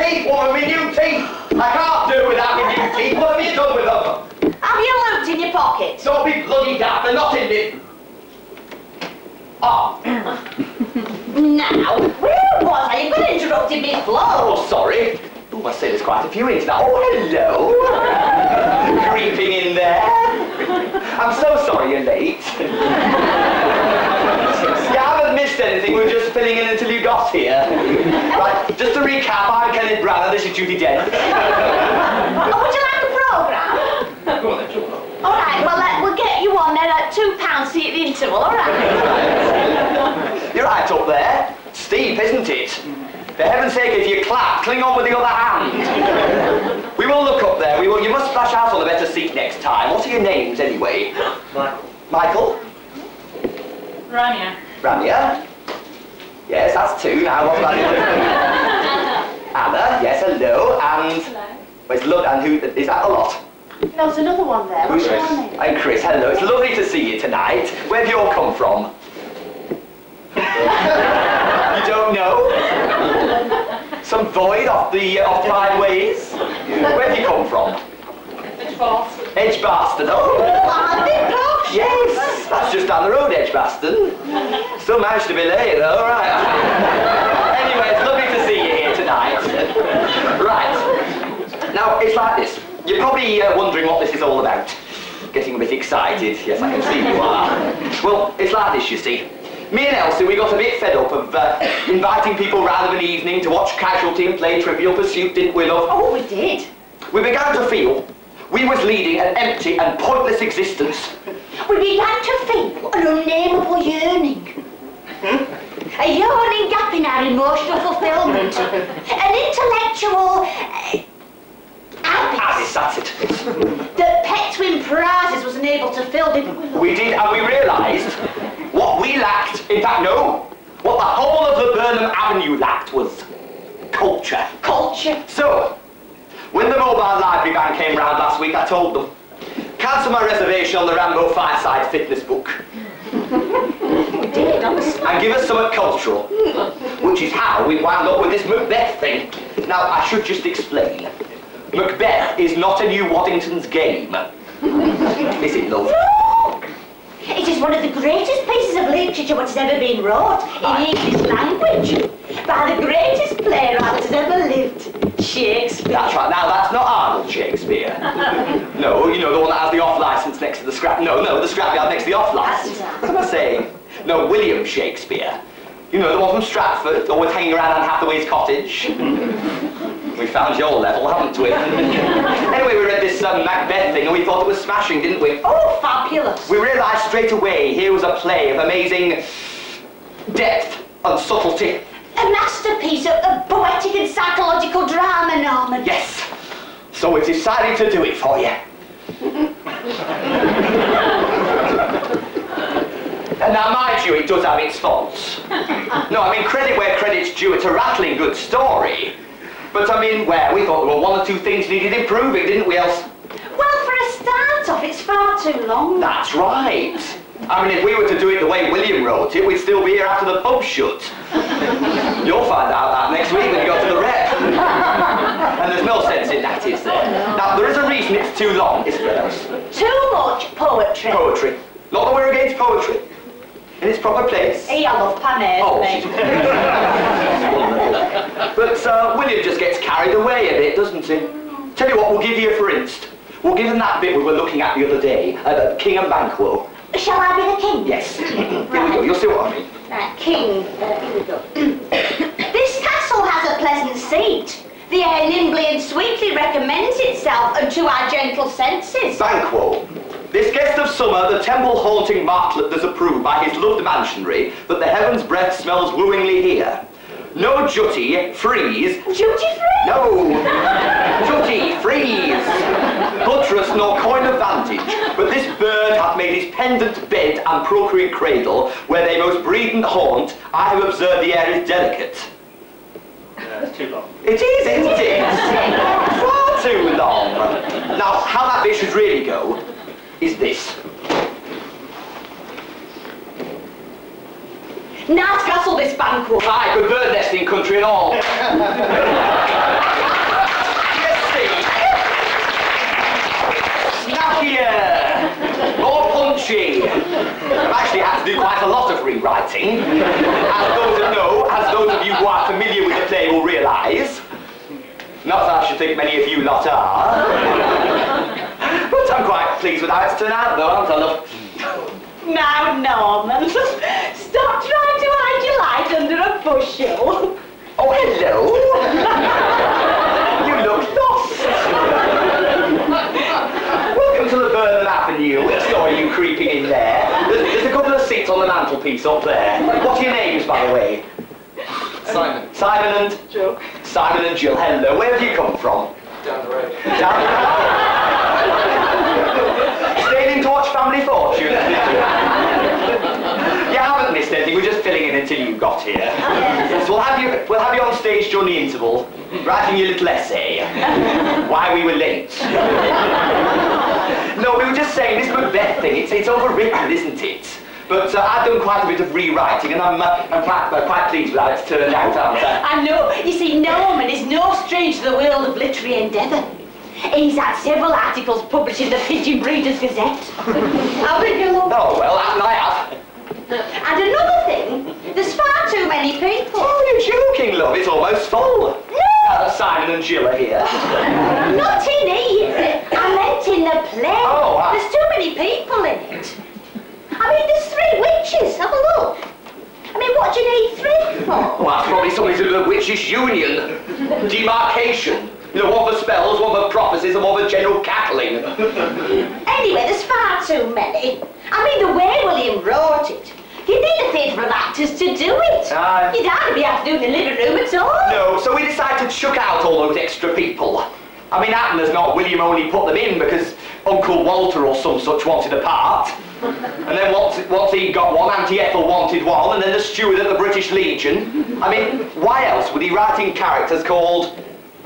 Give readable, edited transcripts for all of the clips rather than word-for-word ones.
teeth, woman, my new teeth! I can't do without my new teeth. What have you done with them? Have you looked in your pockets? Don't be bloody daft, they're not in me. Oh. Now, where was I? You've got interrupted me flow. Oh, sorry. Oh, I see there's quite a few in now. Oh, hello. Creeping in there. I'm so sorry you're late. You haven't missed anything, we were just filling in until you got here. Right, just to recap, I'm Kenneth Brown and this is Judy Dent. Oh, would you like a programme? Go on then, sure. All right, well, we'll get you on there at £2 seat at the interval, all right? You're right up there. Steep, isn't it? For heaven's sake, if you clap, cling on with the other hand. We will look up there. You must splash out on a better seat next time. What are your names, anyway? Michael. Michael? Rania. Rania? Yes, that's two. Now, what about you? Anna? Yes, hello. And... Hello. Where's Lud? And who... Is that a lot? There's another one there. What's your name? I'm Chris. Hello. It's lovely to see you tonight. Where have you all come from? You don't know? Some void off the off-time ways? Where have you come from? Edgebaston. Edgebaston. Oh, big posh. yes. That's just down the road, Edgebaston. Still managed to be late, though. Right. Anyway, it's lovely to see you here tonight. Right. Now, it's like this. You're probably wondering what this is all about. Getting a bit excited. Yes, I can see you are. Well, it's like this, you see. Me and Elsie, we got a bit fed up of inviting people round of an evening to watch Casualty and play Trivial Pursuit, didn't we, love? Oh, we did. We began to feel we was leading an empty and pointless existence. We began to feel an unnameable yearning. A yawning gap in our emotional fulfilment. An intellectual... Abyss, that's it. that Petwin Prizes was unable to fill, didn't we? We did, and we realised what we lacked, in fact, no, what the whole of the Burnham Avenue lacked was culture. Culture. So, when the mobile library van came round last week, I told them, cancel my reservation on the Rambo Fireside Fitness book. We did, honestly. And give us something cultural, which is how we wound up with this Macbeth thing. Now, I should just explain. Macbeth is not a new Waddington's game. Is it, love? No! It is one of the greatest pieces of literature which has ever been wrote in English language by the greatest playwright that has ever lived, Shakespeare. That's right. Now, that's not Arnold Shakespeare. No, you know, the one that has the off-licence next to the scrap... No, the scrapyard next to the off-licence. That's What am I saying? No, William Shakespeare. You know, the one from Stratford, always hanging around Anne Hathaway's cottage. We found your level, haven't we? Anyway, we read this Macbeth thing and we thought it was smashing, didn't we? Oh, fabulous. We realised straight away here was a play of amazing depth and subtlety. A masterpiece of poetic and psychological drama, Norman. Yes. So we decided to do it for you. And now, mind you, it does have its faults. No, I mean, credit where credit's due. It's a rattling good story. But I mean, we thought there were one or two things needed improving, didn't we, Else? Well, for a start-off, it's far too long. That's right. I mean, if we were to do it the way William wrote it, we'd still be here after the pub shut. You'll find out that next week when you go to the rep. And there's no sense in that, is there? Now, there is a reason it's too long, isn't there, Else? Too much poetry. Poetry. Not that we're against poetry. In its proper place. Hey, I love Panair, mate. But William just gets carried away a bit, doesn't he? Tell you what, we'll give you a for instance. We'll give him that bit we were looking at the other day, King and Banquo. Shall I be the king? Yes. Here we go, you'll see what I mean. Right, king. Here we go. This castle has a pleasant seat. The air nimbly and sweetly recommends itself unto our gentle senses. Banquo. This guest of summer, the temple-haunting martlet does approve by his loved mansionry that the heaven's breath smells wooingly here. No jutty, freeze. Duty-free? No. Jutty, freeze. Buttress nor coign of vantage, but this bird hath made his pendant bed and procreant cradle, where they most breed and haunt. I have observed the air is delicate. It's too long. It is, isn't it? Far too long. Now, how that bit should really go is this. Nice castle, this Banquo. Aye, good bird nesting country and all. Not that I should think many of you lot are. But I'm quite pleased with how it's turned out, though, aren't I, love? Now, Norman, stop trying to hide your light under a bushel. Oh, hello. You look lost. Welcome to the Birmingham Avenue. I saw you creeping in there. There's a couple of seats on the mantelpiece up there. What are your names, by the way? Simon. Simon and... Jill. Simon and Jill, hello. Where have you come from? Down the road. Down the road? Stayed in to watch Family Fortunes, did you? You haven't missed anything, we're just filling in until you got here. So we'll have you on stage during the interval, writing your little essay. Why we were late. No, we were just saying, this Macbeth thing, it's overwritten, isn't it? But I've done quite a bit of rewriting, and I'm quite pleased with how it's turned out, aren't I? I know. You see, Norman is no stranger to the world of literary endeavour. He's had several articles published in the Pigeon Breeders' Gazette. How big you look? Oh, well, I have. And another thing, there's far too many people. Oh, you're joking, love, it's almost full. No! Simon and Jill are here. Not in here. I meant in the play. Oh, There's too many people in it. I mean, there's 3 witches. Have a look. I mean, what do you need 3 for? Well, that's probably something to do with the witches' union. Demarcation. You know, one for spells, one for prophecies, and one for general cackling. Anyway, there's far too many. I mean, the way William wrote it, you'd need a theatre of actors to do it. You'd hardly be able to do it in the living room at all. No, so we decided to chuck out all those extra people. I mean, happened as not, William only put them in because Uncle Walter or some such wanted a part. And then once he got one, Auntie Ethel wanted one, and then the steward at the British Legion. I mean, why else would he write in characters called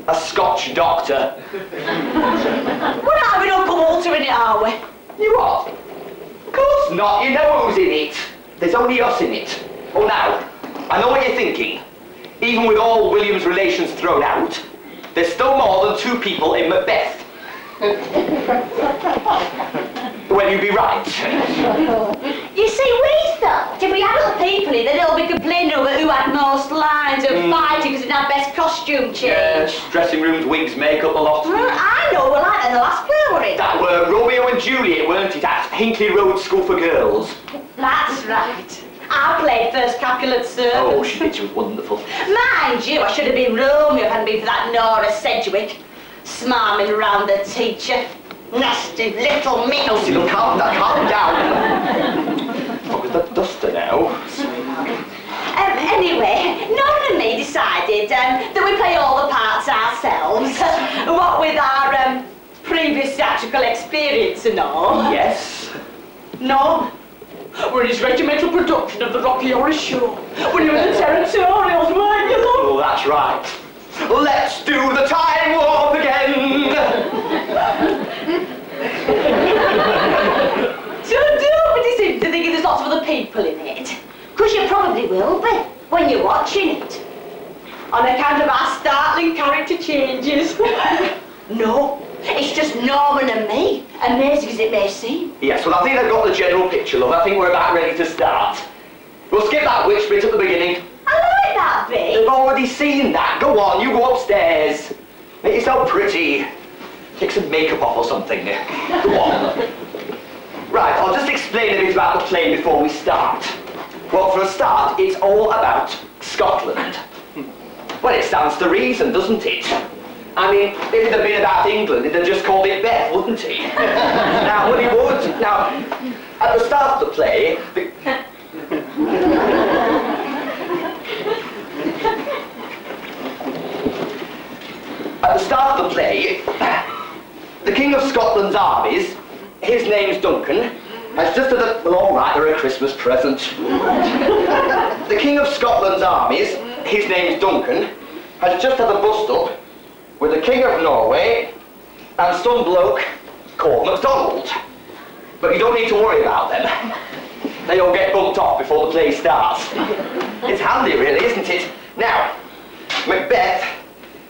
a Scotch doctor? We're not having Uncle Walter in it, are we? You what? Of course not, you know who's in it. There's only us in it. Oh, now, I know what you're thinking. Even with all William's relations thrown out, there's still more than 2 people in Macbeth. Well, you'd be right. You see, we thought if we had other people in, then they'll be complaining over who had most lines and fighting because it had best costume change. Yes, dressing rooms, wigs, makeup, a lot. I know, we're like that in the last play we're in. That were Romeo and Juliet, weren't it, at Hinkley Road School for Girls? That's right. I played First Capulet Servant. Oh, she did, she was wonderful. Mind you, I should have been Romeo if it hadn't been for that Nora Sedgwick, smarming around the teacher. Nasty little mill. Elsie, look, calm down. What was the duster now? Anyway, Nora and me decided that we play all the parts ourselves. What with our previous theatrical experience and all. Yes. No. We're in his regimental production of the Rocky Horror Show. When you were in the territorials, weren't you, love? Oh, that's right. Let's do the time warp again. So don't be deceived to thinking there's lots of other people in it. Because you probably will be when you're watching it. On account of our startling character changes. No, it's just Norman and me, amazing as it may seem. Yes, well, I think I've got the general picture, love. I think we're about ready to start. We'll skip that witch bit at the beginning. I like that bit. They've already seen that. Go on, you go upstairs. Make yourself pretty. Take some makeup off or something. Go on. Right, I'll just explain a bit about the play before we start. Well, for a start, it's all about Scotland. Well, it stands to reason, doesn't it? I mean, if it had been about England, it'd have just called it Beth, wouldn't he? Now, well, he would. Now, at the start of the play, At the start of the play, the King of Scotland's armies, his name's Duncan, has just had a... Well, all right, they're a Christmas present. The King of Scotland's armies, his name's Duncan, has just had a bust-up with the King of Norway and some bloke called MacDonald. But you don't need to worry about them. They all get bumped off before the play starts. It's handy, really, isn't it? Now, Macbeth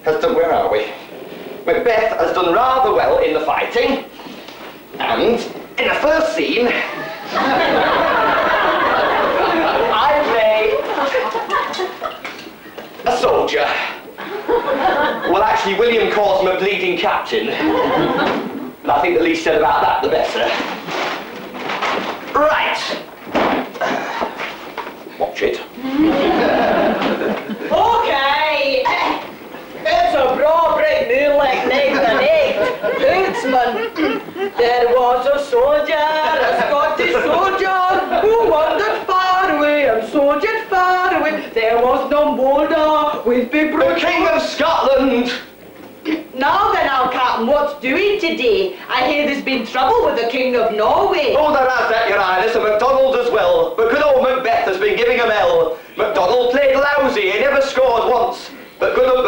has done... Where are we? Macbeth has done rather well in the fighting, and in the first scene, I play a soldier. Well, actually, William calls him a bleeding captain. And I think the least said about that, the better. Right. Watch it. Okay. It's a broad brick meal like Nathan ate. Bootsman. There was a soldier, a Scottish soldier, who wandered far away and soldiered far away. There was no boulder with big The broad. King of Scotland! Now then, our Captain, what's doing today? I hear there's been trouble with the King of Norway. Oh, there has that, Your Highness, and MacDonald as well. But good old Macbeth has been giving 'em hell. MacDonald played lousy, he never scored once. But good old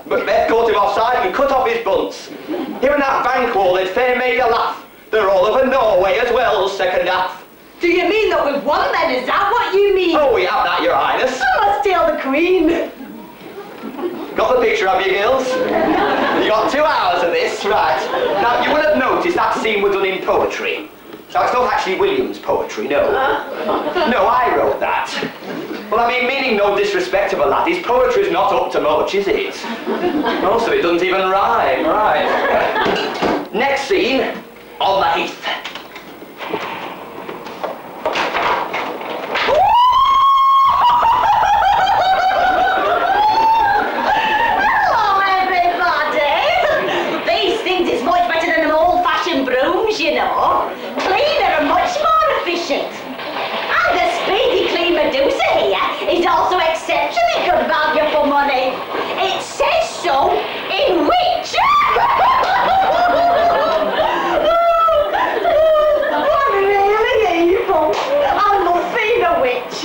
Macbeth caught him offside and cut off his bunts. Him and that Banquo, they'd fair make a laugh. They're all over Norway as well, second half. Do you mean that we've won then? Is that what you mean? Oh, we have that, Your Highness. I must tell the Queen. Got the picture of you, girls? You got 2 hours of this, right. Now, you will have noticed that scene was done in poetry. So it's not actually William's poetry, no. No, I wrote that. Well, I mean, meaning no disrespect to the lad, his poetry's not up to much, is it? Most of it doesn't even rhyme, right. Next scene, on the heath. Hello, everybody. These things is much better than them old-fashioned brooms, you know. Cleaner and much more efficient. And the speedy clean Medusa here is also exceptionally good value for money. It says so in which. I'm really evil. I'm nothing a witch.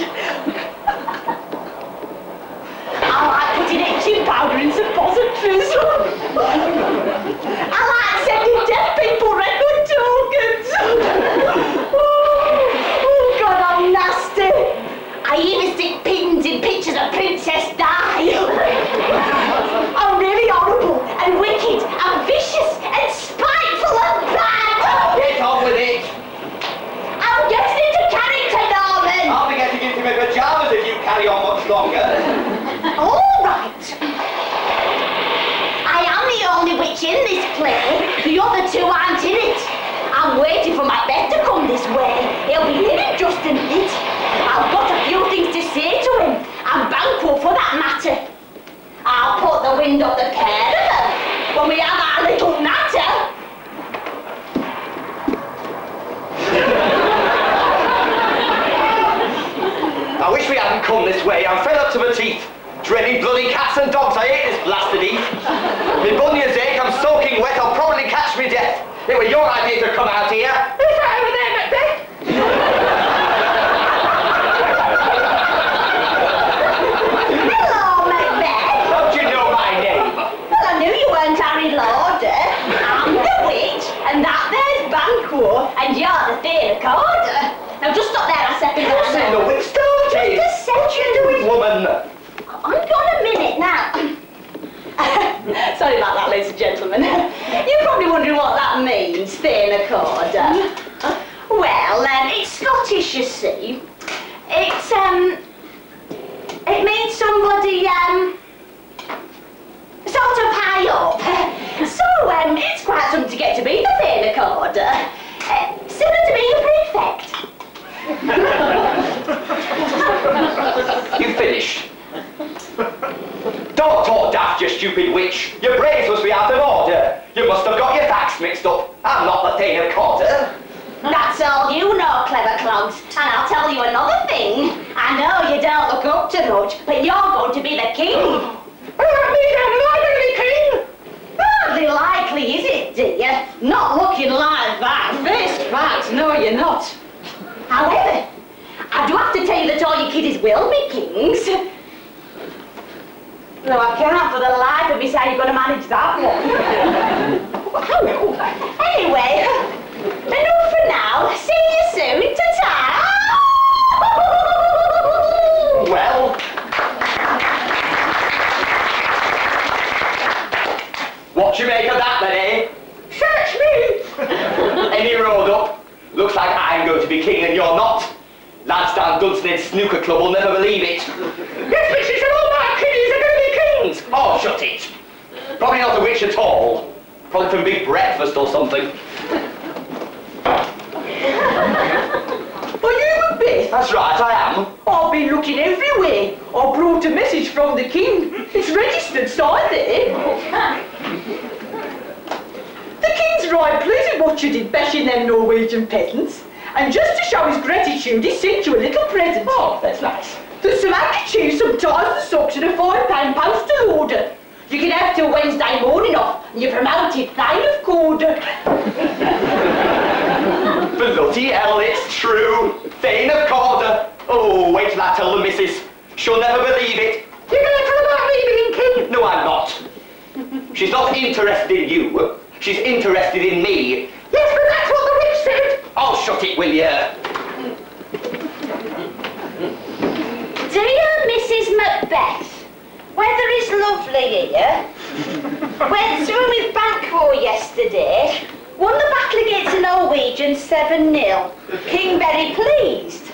I like putting itching powder in suppositories. I like sending deaf people record tokens. Oh, God, I'm nasty. I even stick pins in pictures of Princess Di. I'm really horrible and wicked and vicious and spiteful and bad. Get on with it. I'm getting into character, Norman. I'll be getting into my pajamas if you carry on much longer. All right. I am the only witch in this play. The other two aren't in it. I'm waiting for Macbeth to come this way. He'll be here in just a minute. I've got a few things to say to him, and Banquo for that matter. I'll put the wind up the pair of them when we have our little natter. I wish we hadn't come this way. I'm fed up to my teeth. Dreading bloody cats and dogs. I hate this blasted heath. My bunion's ache, I'm soaking wet. I'll probably catch me death. It was your idea to come out here. Who's that over there, Macbeth? Hello, Macbeth. How'd you know my name? Well, I knew you weren't Harry Lauder. I'm the witch, and that there's Banquo, and you're the Thane Recorder. Now just stop there a second. What's in the whip started? Just a second. Woman. Hold on a minute now. Sorry about that, ladies and gentlemen. You're probably wondering what that means, Thane Recorder. Well, it's Scottish, you see. It means somebody, sort of high up. So, it's quite something to get to be the Thane Recorder. Similar to being a prefect. You finished. Don't talk daft, you stupid witch. Your brains must be out of order. You must have got your facts mixed up. I'm not the Thane Recorder. That's all you know, clever clogs. And I'll tell you another thing. I know you don't look up to much, but you're going to be the king. Hardly likely, is it, dear? Not looking like that. Face facts, no, you're not. However, I do have to tell you that all you kiddies will be kings. No, I can't for the life of me say how you're going to manage that one. Anyway, enough for now. See you soon. Ta-ta! Well. What you make of that then, eh? Search me! Any road up? Looks like I'm going to be king and you're not. Lads down Dunsinane snooker club will never believe it. Yes, but she said all my kiddies are going to be kings. Oh, shut it. Probably not a witch at all. Probably from big breakfast or something. Are you Macbeth? That's right, I am. I've been looking everywhere. I brought a message from the king. It's registered, signed there. The king's right pleased with what you did bashing them Norwegian peasants. And just to show his gratitude, he sent you a little present. Oh, that's nice. There's some handkerchiefs, some ties and socks and a £5 postal order. You can have till Wednesday morning off, and you're promoted Thane of Corder. Bloody hell, it's true. Thane of Corder. Oh, wait till I tell the missus. She'll never believe it. You're going to tell about me being king? No, I'm not. She's not interested in you. She's interested in me. Yes, but that's what the witch said. Oh, shut it, will you? Dear Mrs. Macbeth, weather is lovely here. Went through with Banquo yesterday. Won the battle against the Norwegians 7-0. King very pleased.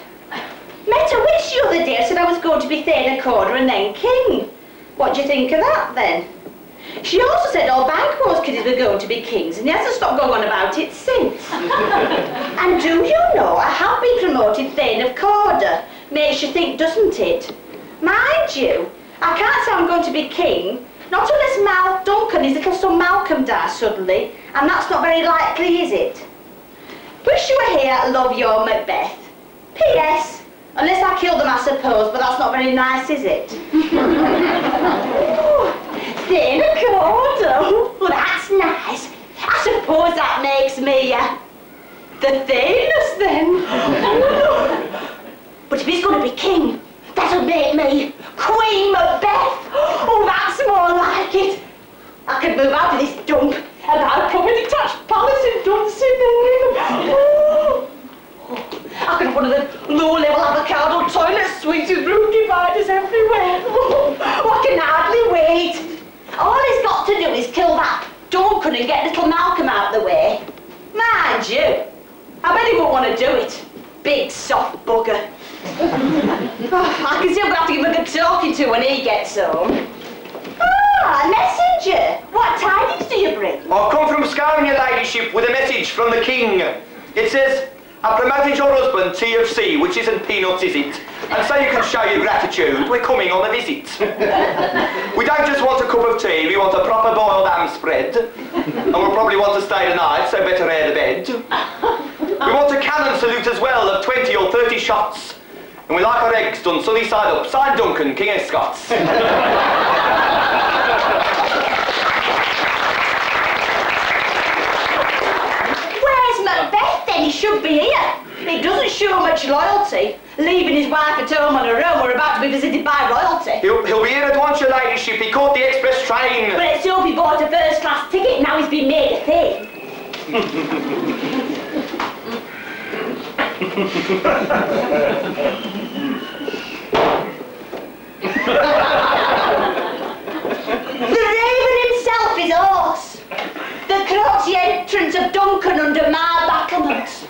Met a witch the other day, said I was going to be Thane of Corder and then king. What do you think of that then? She also said all Banquo's kiddies were going to be kings, and he hasn't stopped going on about it since. And do you know, I have been promoted Thane of Corder. Makes you think, doesn't it? Mind you, I can't say I'm going to be king, not unless Duncan, his little son Malcolm, dies suddenly, and that's not very likely, is it? Wish you were here, love your Macbeth. P.S. Unless I kill them, I suppose, but that's not very nice, is it? Thane of Corder. Well, that's nice. I suppose that makes me the Thanest then. But if he's going to be king, that'll make me Queen Macbeth. Oh, that's more like it. I could move out of this dump and I'd put a detached palace in Dunsinane. I could have one of the low-level avocado toilet suites with room dividers everywhere. I can hardly wait. All he's got to do is kill that Duncan and get little Malcolm out of the way. Mind you, I bet he won't want to do it. Big soft bugger. I can see I'm going to have to give him a good talking to when he gets home. Ah, a messenger. What tidings do you bring? I've come from Scotland, your ladyship, with a message from the king. It says, I promoted your husband TFC, which isn't peanuts, is it? And so you can show your gratitude, we're coming on a visit. We don't just want a cup of tea, we want a proper boiled ham spread. And we'll probably want to stay the night, so better air the bed. We want a cannon salute as well of 20 or 30 shots. And we like our eggs done sunny side up. Signed Duncan, King of Scots. Where's Macbeth then? He should be here. He doesn't show much loyalty. Leaving his wife at home on her own, we're about to be visited by royalty. He'll be here at once, your ladyship. He caught the express train. But let's hope he bought a first-class ticket, now he's been made a thing. The Raven himself is a horse. The crotty entrance of Duncan under my battlements.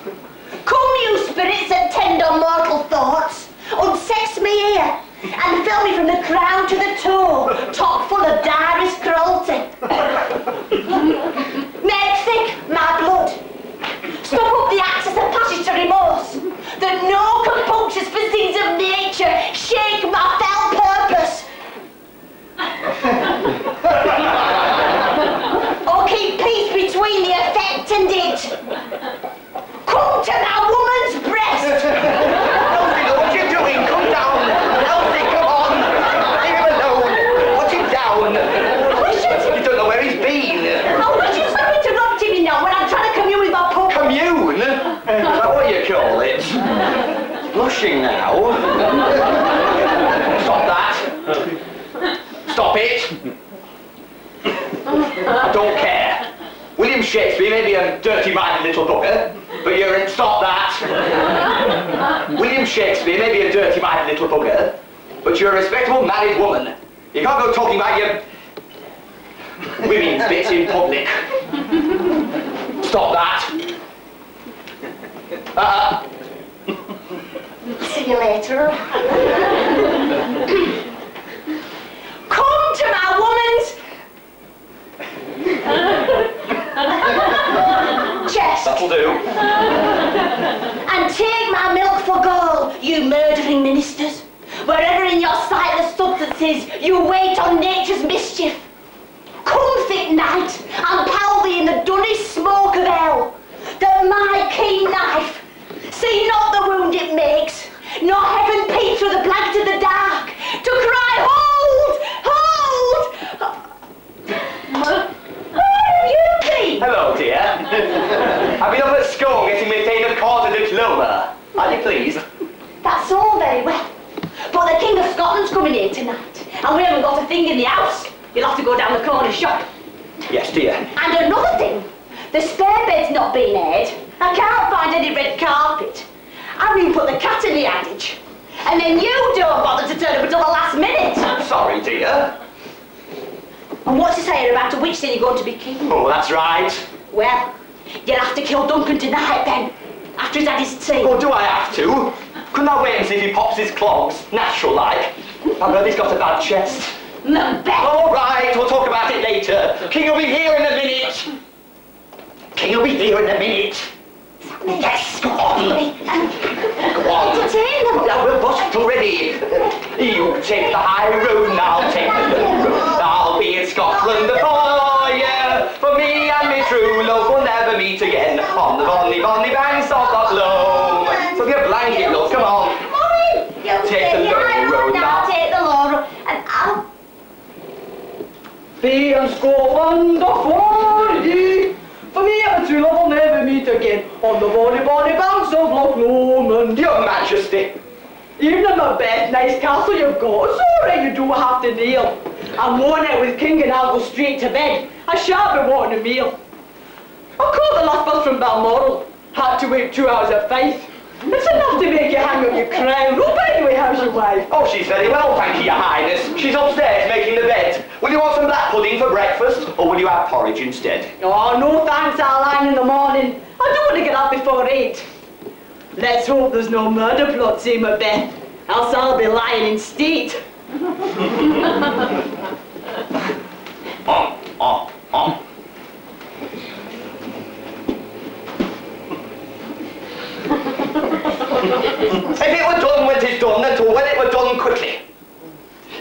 Come, you spirits that tend on mortal thoughts, unsex me here, and fill me from the crown to the toe, top full of direst cruelty. Make thick my blood. Stop up the access of passage to remorse, that no compunctious physiques of nature shake my fell purpose. Or keep peace between the effect and it. Come to my woman's breast! Elsie, what are you doing? Come down. Elsie, come on. Leave him alone. Put him down. You don't know where he's been. I wish you'd stop interrupting me now when I'm trying to commune with my pup. Commune? Is that what you call it? Blushing now. Stop that. Stop it. I don't care. William Shakespeare may be a dirty-minded little bugger, but you're in. Stop that. William Shakespeare may be a dirty-minded little bugger, but you're a respectable married woman. You can't go talking about your women's bits in public. Stop that. See you later. Come to my woman's that'll do. And take my milk for gold, you murdering ministers. Wherever in your sightless substances you wait on nature's mischief. Come thick night, and pall thee in the dullest smoke of hell, that my keen knife see not the wound it makes, nor heaven peep through the blanket of the dark, to cry, hold, hold! Where have you been? Hello, dear. I've been up at school getting my favourite quarter to Laver. Are you pleased? That's all very well, but the King of Scotland's coming here tonight, and we haven't got a thing in the house. You'll have to go down the corner shop. Yes, dear. And another thing, the spare bed's not been aired. I can't find any red carpet. I mean, put the cat in the adage. And then you don't bother to turn up until the last minute. Sorry, dear. And what's to say about a witch that you're going to be king? Oh, that's right. Well, you'll have to kill Duncan tonight then, after he's had his tea. Oh, do I have to? Couldn't I wait and see if he pops his clogs, natural-like? I heard he's got a bad chest. Macbeth! All right, we'll talk about it later. King will be here in a minute. King will be here in a minute. Yes, go on. Go on. Entertain them. Now we're bust already. You take the high road and I'll take the low road. I'll be in Scotland for you. For me and me true love will never meet again. On the bonny, bonny banks of Loch Lomond. So get a blanket, love, come on. Mommy! You Take the low road now. now. Take the low road. And I'll... Be in Scotland for ye. For me and true love will never meet again on the bonny, bonny banks of Loch Lomond. Your Majesty. Evening, Macbeth, nice castle you've got. It's all right, you don't have to kneel. I'm worn out with king and I'll go straight to bed. I shan't be wanting a meal. I caught the last bus from Balmoral. Had to wait 2 hours at Fife. It's enough to make you hang up your crown. Oh, by the way, how's your wife? Oh, she's very well, thank you, Your Highness. She's upstairs making the bed. Will you want some black pudding for breakfast, or will you have porridge instead? Oh, no thanks, I'll line in the morning. I don't want to get up before 8. Let's hope there's no murder plot, say Macbeth. Else I'll be lying in state. If it were done when 'tis done, and when it were done quickly.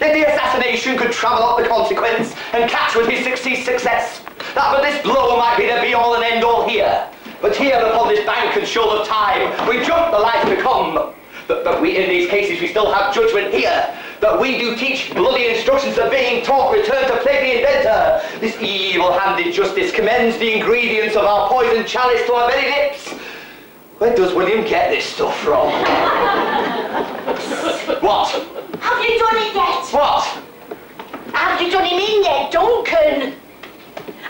If the assassination could travel up the consequence and catch with his success, that but this blow might be the be-all and end-all here. But here upon this bank and shoal of time, we jump the life to come. But we, in these cases, we still have judgment here. That we do teach bloody instructions of being taught, return to plague the inventor. This evil-handed justice commends the ingredients of our poison chalice to our very lips. Where does William get this stuff from? What? Have you done it yet? What? Have you done him in yet, Duncan?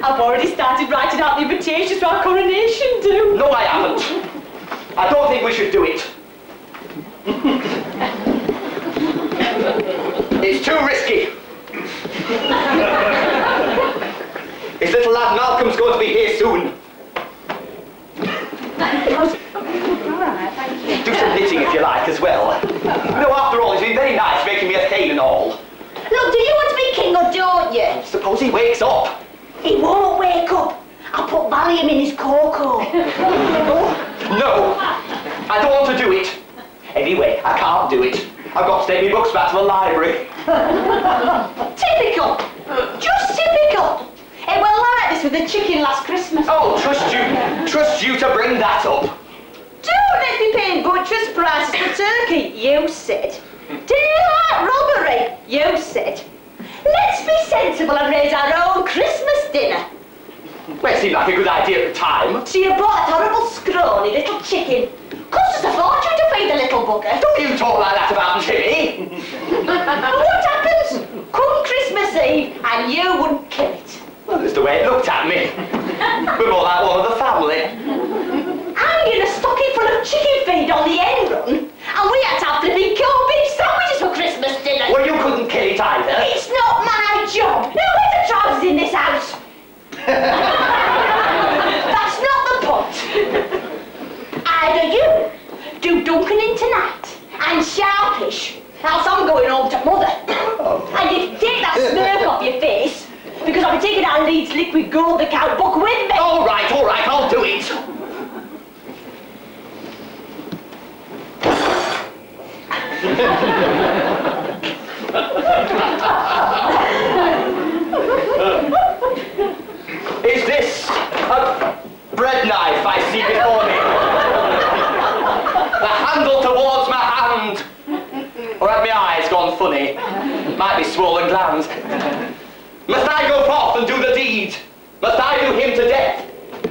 I've already started writing out the invitations for our coronation, too. No, I haven't. I don't think we should do it. It's too risky. His little lad Malcolm's going to be here soon. Do some knitting if you like as well. No, after all, it's been very nice making me a cane and all. Look, do you want to be king or don't you? Suppose he wakes up. He won't wake up. I put Valium in his cocoa. No, I don't want to do it. Anyway, I can't do it. I've got to take my books back to the library. Typical. Just typical. It was like this with the chicken last Christmas. Oh, trust you to bring that up. Don't let me pay butcher's prices for turkey, you said. Daylight robbery, you said. Let's be sensible and raise our own Christmas dinner. Well, it seemed like a good idea at the time. So you bought a horrible scrawny little chicken. Cost us a fortune to feed the little bugger. Don't you talk like that about Timmy. What happens? Come Christmas Eve and you wouldn't kill it. Well, that's the way it looked at me. We're more like one of the family. Hanging a stocking full of chicken feed on the end run, and we had to have 3 big corned beef sandwiches for Christmas dinner. Well, you couldn't kill it either. It's not my job. Who wears the trousers in this house? That's not the point. Either you do Duncan in tonight and sharpish, else I'm going home to mother. And you can take that smirk off your face, because I'll be taking our Leeds liquid gold account book with me. All right, I'll do it. this? A bread knife I see before me. The handle towards my hand. Or have my eyes gone funny? Might be swollen glands. Must I go forth and do the deed? Must I do him to death?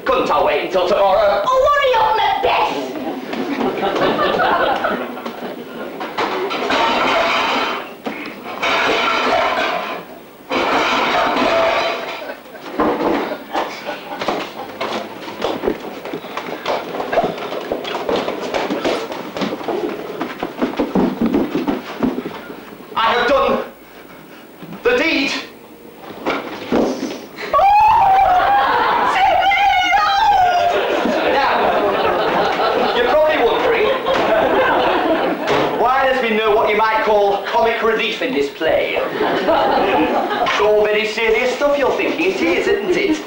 Couldn't I wait until tomorrow? Oh, hurry up, Macbeth! I have done the deed. Now, you're probably wondering why there's been no what you might call comic relief in this play. It's all very serious stuff you're thinking it is, isn't it?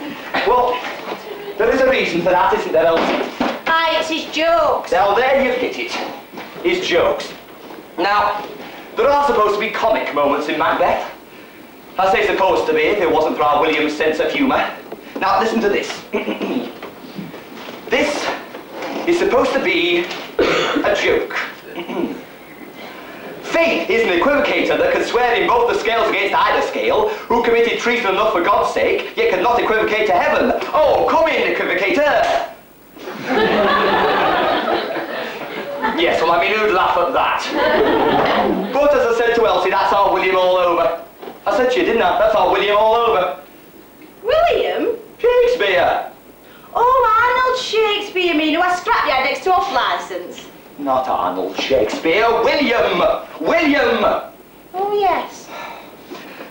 Well, there is a reason for that, isn't there, Elsie? Aye, it's his jokes. Now there you've hit it. His jokes. Now, there are supposed to be comic moments in Macbeth. I say supposed to be if it wasn't for our William's sense of humour. Now listen to this. This is supposed to be a joke. Fate is an equivocator that can swear in both the scales against either scale, who committed treason enough for God's sake, yet cannot equivocate to heaven. Oh, come in, equivocator! Yes, well, I mean, who'd laugh at that? But as I said to Elsie, that's our William all over. I said to you, didn't I? That's our William all over. William? Shakespeare! Oh, Arnold Shakespeare, you mean, who has scrapyard next to off licence? Not Arnold Shakespeare, William! William! Oh, yes.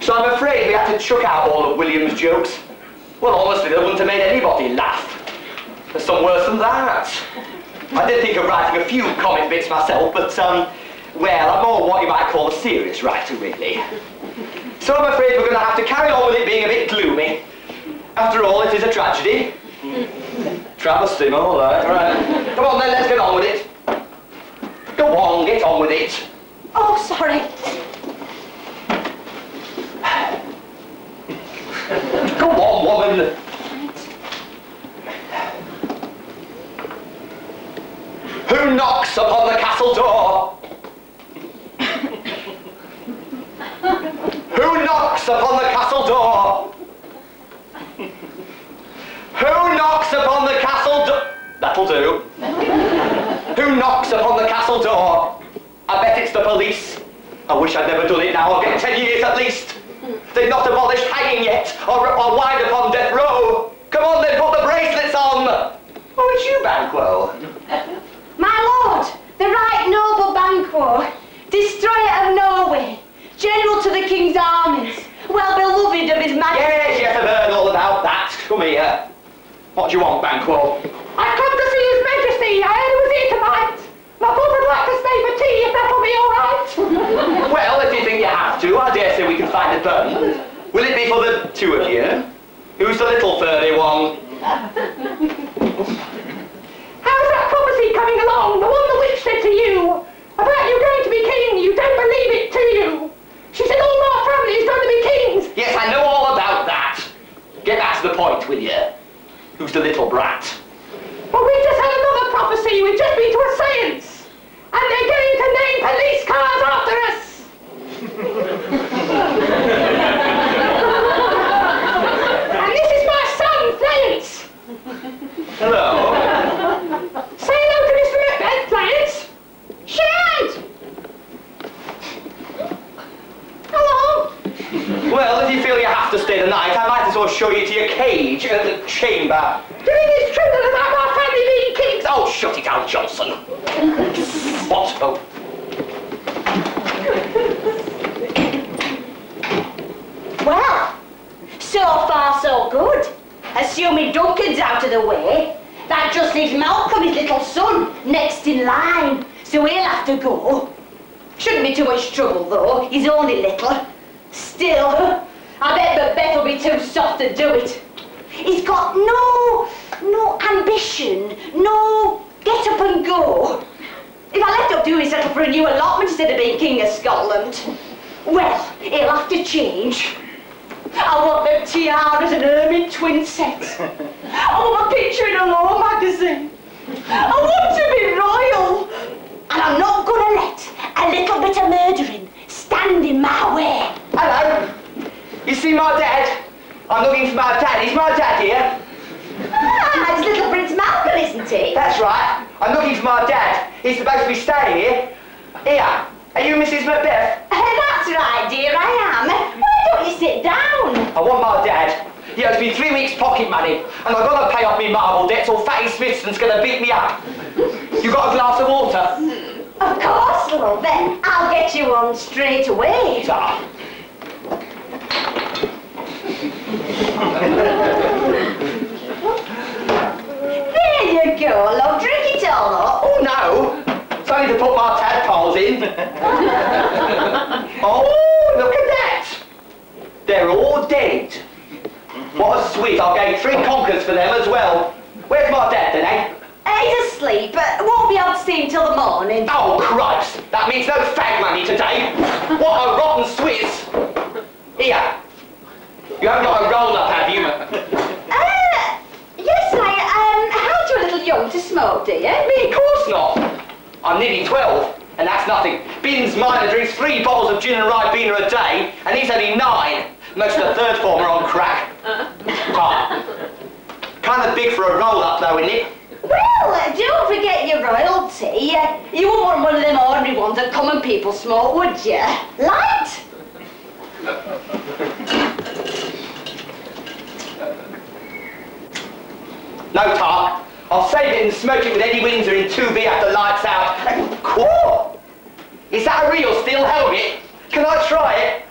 So I'm afraid we had to chuck out all of William's jokes. Well, honestly, they wouldn't have made anybody laugh. There's some worse than that. I did think of writing a few comic bits myself, but, well, I'm more what you might call a serious writer, really. So I'm afraid we're going to have to carry on with it being a bit gloomy. After all, it is a tragedy. Travesty, all right. Right. Come on then, let's get on with it. Go on, get on with it. Oh, sorry. Go on, woman. Who knocks upon the castle door? Who knocks upon the castle door? Who knocks upon the castle door? That'll do. Who knocks upon the castle door? I bet it's the police. I wish I'd never done it now. I'll get 10 years at least. They've not abolished hanging yet, or wind upon death row. Come on then, put the bracelets on. Oh, it's you, Banquo. My lord, the right noble Banquo, destroyer of Norway, general to the king's armies, well beloved of his majesty. Yes, I've heard all about that. Come here. What do you want, Banquo? I've come to see His Majesty. I heard he was here tonight. I thought I'd like to stay for tea, if that'll be all right. Well, if you think you have to, I dare say we can find a button. Will it be for the two of you? Who's the little furry one? How's that prophecy coming along? The one the witch said to you about you going to be king. You don't believe it, do you? She said all our family is going to be kings. Yes, I know all about that. Get back to the point, will you? Who's the little brat? Well, we've just had another prophecy. We've just been to a seance. And they're going to name police cars after us. And this is my son, Clarence. Hello. Say hello to Mr. Macbeth, Clarence. Shout! Hello. Well, if you feel you have to stay the night, I might as well show you to your cage at the chamber. Do you think it's true that about our family being kings? Oh, shut it out, Johnson. What? Oh. Well, so far so good. Assuming Duncan's out of the way, that just leaves Malcolm, his little son, next in line. So he'll have to go. Shouldn't be too much trouble though, he's only little. Still, I bet Macbeth will be too soft to do it. He's got no ambition, no get up and go. If I left up to him, he'd settle for a new allotment instead of being King of Scotland. Well, he'll have to change. I want them tiaras and ermine twin sets. I want a picture in a law magazine. I want to be royal. And I'm not gonna let a little bit of murdering stand in my way. Hello. You see my dad? I'm looking for my dad. Is my dad here? Ah, it's little Prince Malcolm, isn't he? That's right. I'm looking for my dad. He's supposed to be staying here. Here. Are you Mrs. Macbeth? That's right, dear, I am. Why don't you sit down? I want my dad. He owes me 3 weeks' pocket money, and I've got to pay off me marble debts or Fatty Smithson's going to beat me up. You got a glass of water? Of course, love. Then I'll get you one straight away. Ah. There you go, love. Drink it all up. Oh no! It's only to put my tadpoles in. Oh, look at that! They're all dead. What a sweet! I'll gain 3 conkers for them as well. Where's my dad then, eh? He's asleep, but won't be able to see him till the morning. Oh Christ! That means no fag money today. What a rotten Swiss! Here. You haven't got a roll-up, have you? Yes, how'd you a little young to smoke, do you? Me, of course not. I'm nearly 12, and that's nothing. Binns minor drinks 3 bottles of gin and ribena a day, and he's only 9. Most of the third form are on crack. Kind of big for a roll-up, though, isn't it? Well, don't forget your royalty. You wouldn't want one of them ordinary ones that common people smoke, would you? Light? No, Tark. I'll save it and smoke it with Eddie Windsor in 2B after lights out. What? Is that a real steel helmet? Can I try it?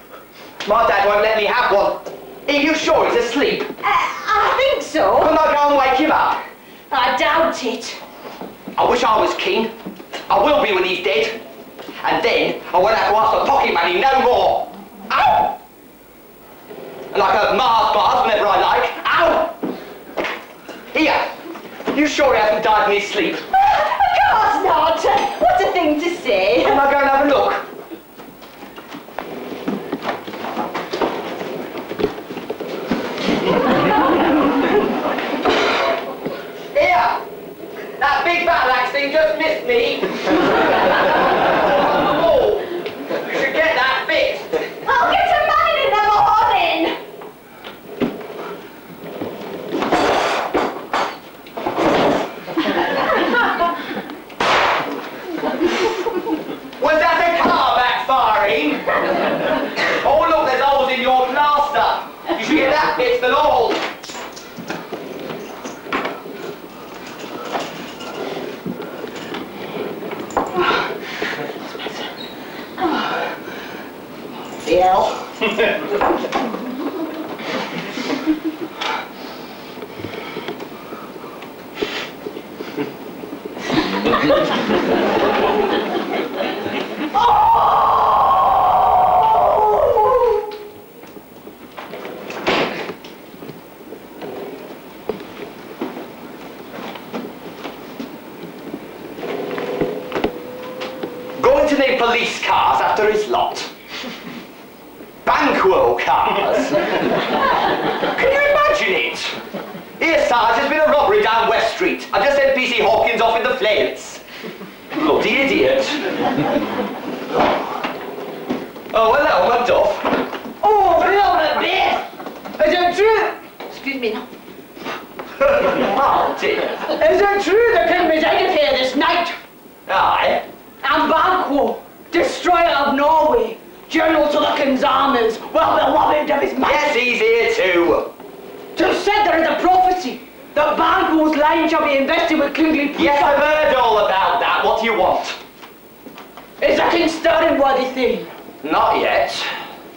My dad won't let me have one. Are you sure he's asleep? I think so. Couldn't I go and wake him up? I doubt it. I wish I was king. I will be when he's dead. And then I won't have to ask for pocket money no more. Ow! And I can have Mars bars whenever I like. Ow! Here. You sure he hasn't died in his sleep? Of course not. What a thing to say. Can I go and have a look? Here! That big battle axe thing just missed me. Oh, you should get that fixed. I'll get a man in the morning. Was that a car backfiring? Oh look, there's holes in your plaster. You should get that fixed and all. Going to need police cars after his lot. Banquo cars. Can you imagine it? Here, Sarge, there's been a robbery down West Street. I just sent PC Hawkins off with the flails. Bloody idiot. Oh, hello, Macduff. Oh, hello, Macbeth. Is it true? Excuse me now. Oh, dear. Is it true the king resided here this night? Aye. And Banquo, destroyer of Norway, general to the king's armies, well beloved of his Yes, majesty. he's here too. 'Tis said there is a prophecy that Banquo's line shall be invested with kingly Yes, I've heard all about that. What do you want? Is the king stirring worthy thing? Not yet.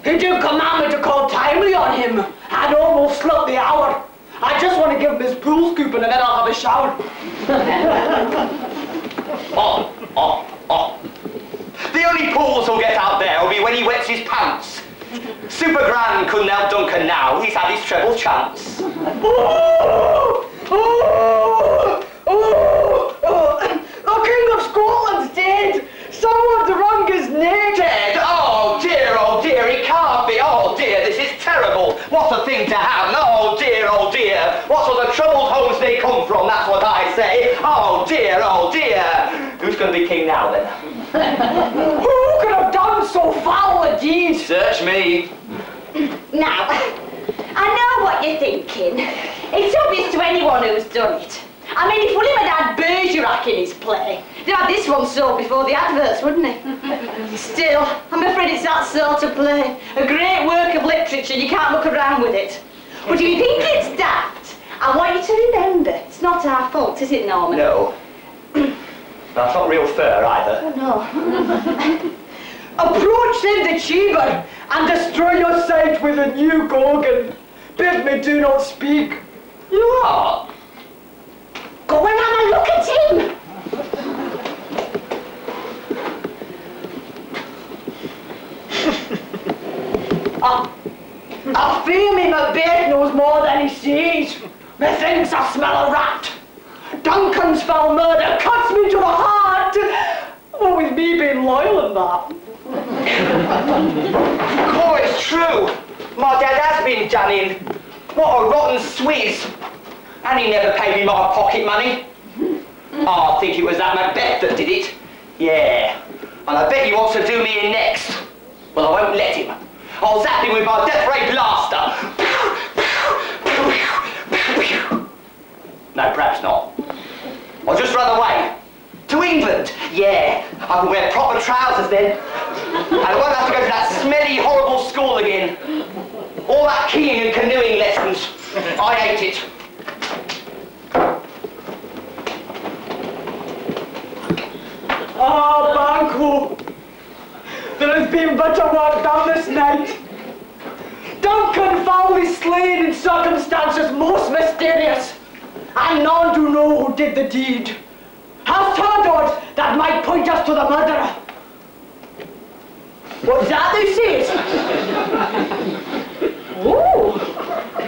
He did command me to call timely on him. I'd almost slept the hour. I just want to give him his pool scooping and then I'll have a shower. Oh. The only pools he'll get out there will be when he wets his pants. Super Grand couldn't help Duncan now. He's had his treble chance. The King of Scotland's dead. Someone's wrung his neck. Dead? Oh dear, he can't be. Oh dear, this is terrible. What they come from, that's what I say. Oh dear, oh dear. Who's going to be king now then? Who could have done so foul a deed? Search me. Now, I know what you're thinking. It's obvious to anyone who's done it. I mean, if William had had Bergerac in his play, he'd have this one sold before the adverts, wouldn't he? Still, I'm afraid it's that sort of play. A great work of literature, you can't look around with it. But if you think it's daft, I want you to remember, it's not our fault, is it, Norman? No. That's not real fur either. No. Approach then the chamber and destroy your sight with a new gorgon. Bid me do not speak. You are? Go and have a look at him! I fear me Macbeth knows more than he sees. Methinks I smell a rat. Duncan's foul murder cuts me to the heart. What with me being loyal and that. Oh, it's true. My dad has been done in. What a rotten Swiss. And he never paid me my pocket money. Oh, I think it was that Macbeth that did it. Yeah. And I bet he wants to do me in next. Well, I won't let him. I'll zap him with my death ray blaster. No, perhaps not. I'll just run away. To England. Yeah. I can wear proper trousers then. And I won't have to go to that smelly, horrible school again. All that keying and canoeing lessons. I hate it. Ah, Banquo. There has been better work done this night. Duncan foully slain in circumstances most mysterious, and none do know who did the deed. Hast heard aught that might point us to the murderer? What's that thou sayest? Oh,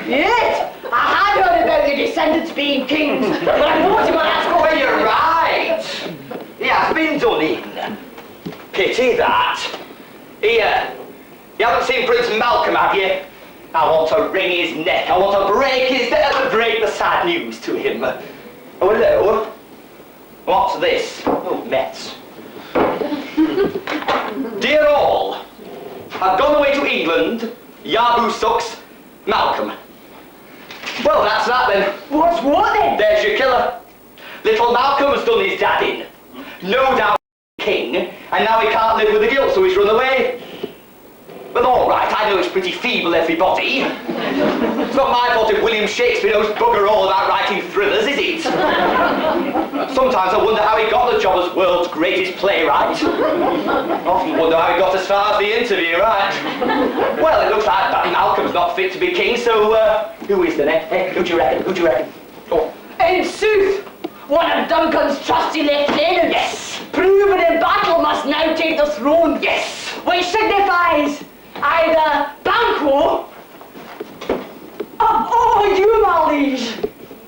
yes, I had heard about your descendants being kings, but I thought you might ask Well, you're right. He has been done in. Pity that. Here, you haven't seen Prince Malcolm, have you? I want to wring his neck. I want to break the sad news to him. Oh, hello. What's this? Oh, Mets. Dear all, I've gone away to England. Yahoo sucks. Malcolm. Well, that's that then. What's what then? There's your killer. Little Malcolm's done his dad in. No doubt king, and now he can't live with the guilt, so he's run away. But all right, I know it's pretty feeble, everybody. It's not my fault if William Shakespeare knows bugger all about writing thrillers, is it? Sometimes I wonder how he got the job as world's greatest playwright. Often wonder how he got as far as the interview, right? Well, it looks like that Malcolm's not fit to be king, so who is then, eh? Who do you reckon? Who do you reckon? Oh. In sooth, one of Duncan's trusty lieutenants. Yes. Proven in battle must now take the throne. Yes. Which signifies either Banquo or you, my liege.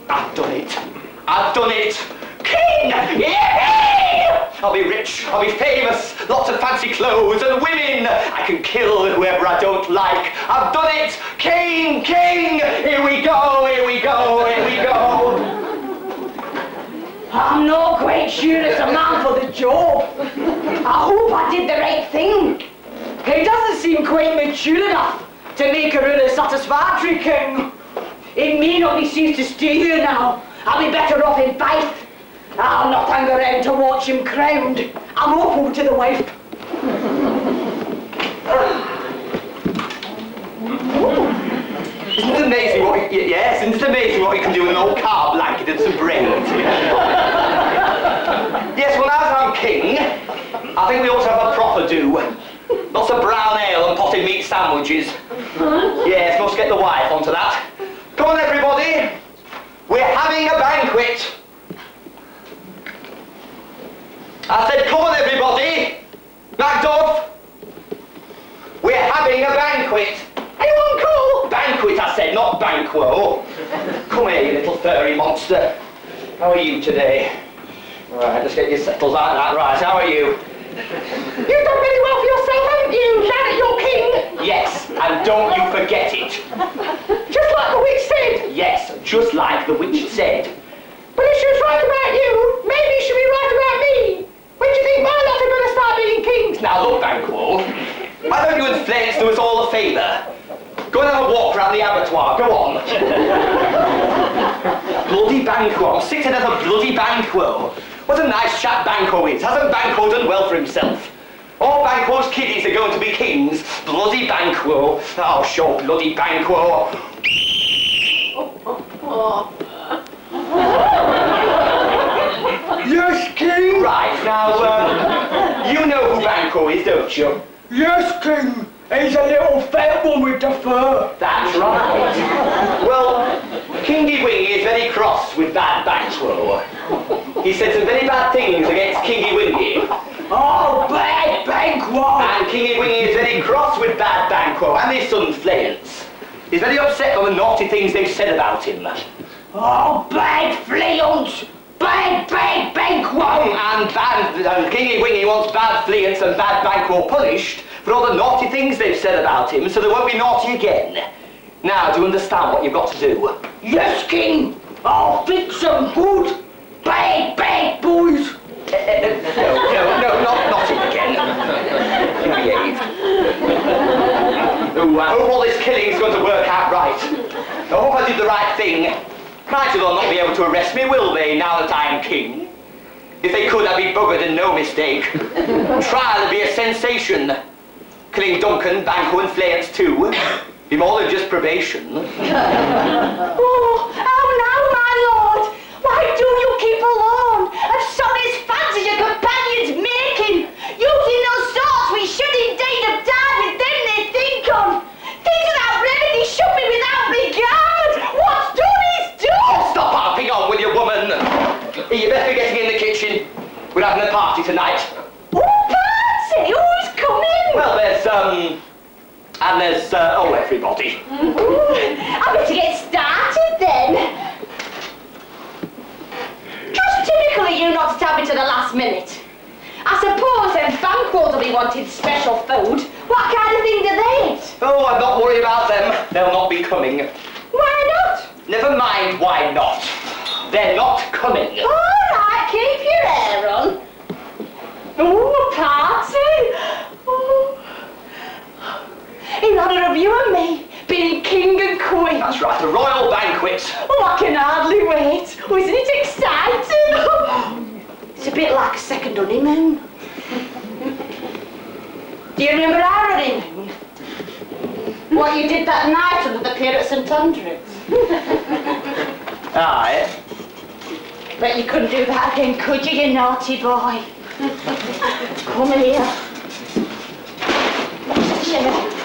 I've done it. I've done it. King! Yeah! I'll be rich, I'll be famous, lots of fancy clothes and women. I can kill whoever I don't like. I've done it! King! King! Here we go, here we go, here we go. I'm not quite sure it's a man for the job. I hope I did the right thing. He doesn't seem quite mature enough to make a really satisfactory king. It may not be safe to stay here now. I'll be better off in Bath. I'll not hang around to watch him crowned. I'm awful to the wife. Isn't it amazing what yes, isn't it amazing what you can do with an old car blanket and some brains? Yes, well now that I'm king, I think we ought to have a proper do. Lots of brown ale and potted meat sandwiches. Yes, must get the wife onto that. Come on everybody, we're having a banquet. I said, come on everybody, Macduff, we're having a banquet. Anyone call? Banquet, I said, not banquo. Come here, you little furry monster. How are you today? Right, just get you settled like that. Right, how are you? You've done really well for yourself, haven't you, now that you're king? Yes, and don't you forget it. Just like the witch said. Yes, just like the witch said. But if she was right about you, maybe she'll be right about me. When do you think my lot are going to start being kings? Now look, Banquo, why don't you and Flint do us all a favour? Go and have a walk around the abattoir, go on. Bloody Banquo, I'm sick to death of bloody Banquo. What a nice chap Banquo is. Hasn't Banquo done well for himself? All Banquo's kiddies are going to be kings. Bloody Banquo. Oh, sure, bloody Banquo. Yes, King. Right, now, you know who Banquo is, don't you? Yes, King. He's a little fat one with the fur. That's right. Well, Kingy Wingy is very cross with bad Banquo. He said some very bad things against Kingy Wingy. Oh, bad Banquo. And Kingy Wingy is very cross with bad Banquo and his son Fleance. He's very upset on the naughty things they've said about him. Oh, bad Fleance. Bad Banquo. And Kingy Wingy wants bad Fleance and bad Banquo punished for all the naughty things they've said about him, so they won't be naughty again. Now, do you understand what you've got to do? Yes, King. I'll fix them good. Bad boys. No, not him again. You behave. Oh, I hope all this killing's going to work out right. I hope I did the right thing. Might as well not be able to arrest me, will they, now that I'm king? If they could, I'd be buggered and no mistake. Trial would be a sensation. Killing Duncan, Banquo and Fleance too. Be more than just probation. Oh, now, my lord! Why do you keep alone? And son as fancy your companions making? Using those swords we should indeed have died with them they think on. Things without remedy should be without regard. What's done is done! Stop harping on with your woman. You best be getting in the kitchen. We're having a party tonight. Oh, party? Who's coming? Well, there's everybody. I better get started then. Just typical of you not to tell me to the last minute. I suppose them Banquos will be wanting special food. What kind of thing do they eat? Oh, I'm not worried about them. They'll not be coming. Why not? Never mind why not. They're not coming. All right, keep your hair on. Oh, a party. Oh. In honour of you and me, being king and queen. That's right, a royal banquet. Oh, I can hardly wait. Oh, isn't it exciting? It's a bit like a second honeymoon. Do you remember our honeymoon? What you did that night under the pier at St Andrews? Aye. Bet you couldn't do that again, could you, you naughty boy? Come here. Yeah.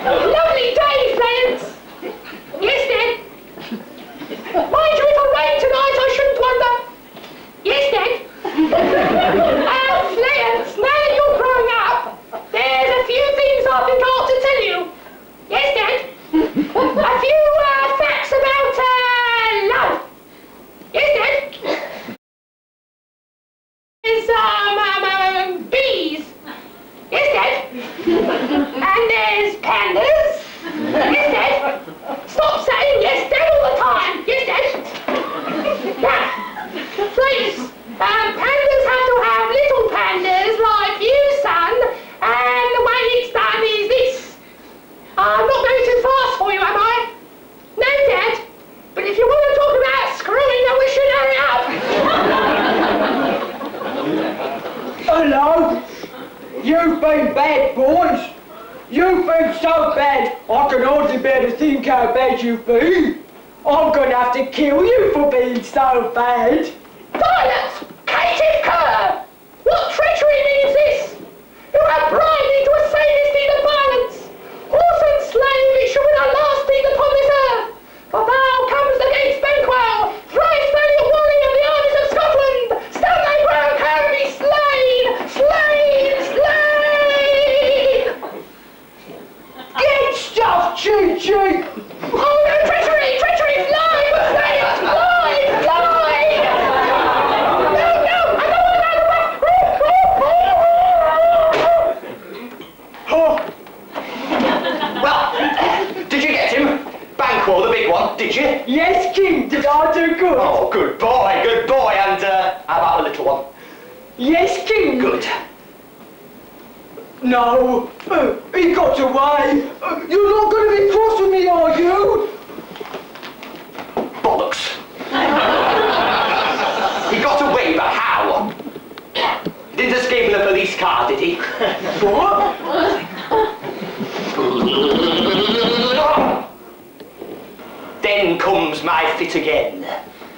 Lovely day, friends. Yes, then. Mind you, if I rain tonight, I shouldn't wonder. Yes, then. Fleance, now that you're growing up, there's a few things I think I ought to tell you. Yes, Dad. A few facts about love. Yes, Dad. There's bees. Yes, Dad. And there's pandas. Yes, Dad. Stop saying yes, Dad, all the time. Yes, Dad. Now, please, pandas have to have little pandas like you, son, and the way it's done is this. I'm not going too fast for you, am I? No, Dad. But if you want to talk about screwing, I wish you'd hurry up. Hello? You've been bad, boys. You've been so bad, I can hardly bear to think how bad you've been. I'm going to have to kill you for being so bad. Silence! Caitiff cur! What treachery means this? You have bribed me to a sadist deed of violence. Horse and slave, it shall be the last deed upon this earth. For thou comes against Banquo, thrice valiant warrior of the armies of Scotland. Stand thy ground, Harvey, slain! Slain! Slain! Get stuff, cheat! Oh no, treachery! Treachery! Fly! Fly! Fly! Fly! good boy, good boy. And how about the little one? Yes, King. Good. No, he got away. You're not going to be cross with me, are you? Bollocks. He got away, but how? He didn't escape in a police car, did he? What? Then comes my fit again.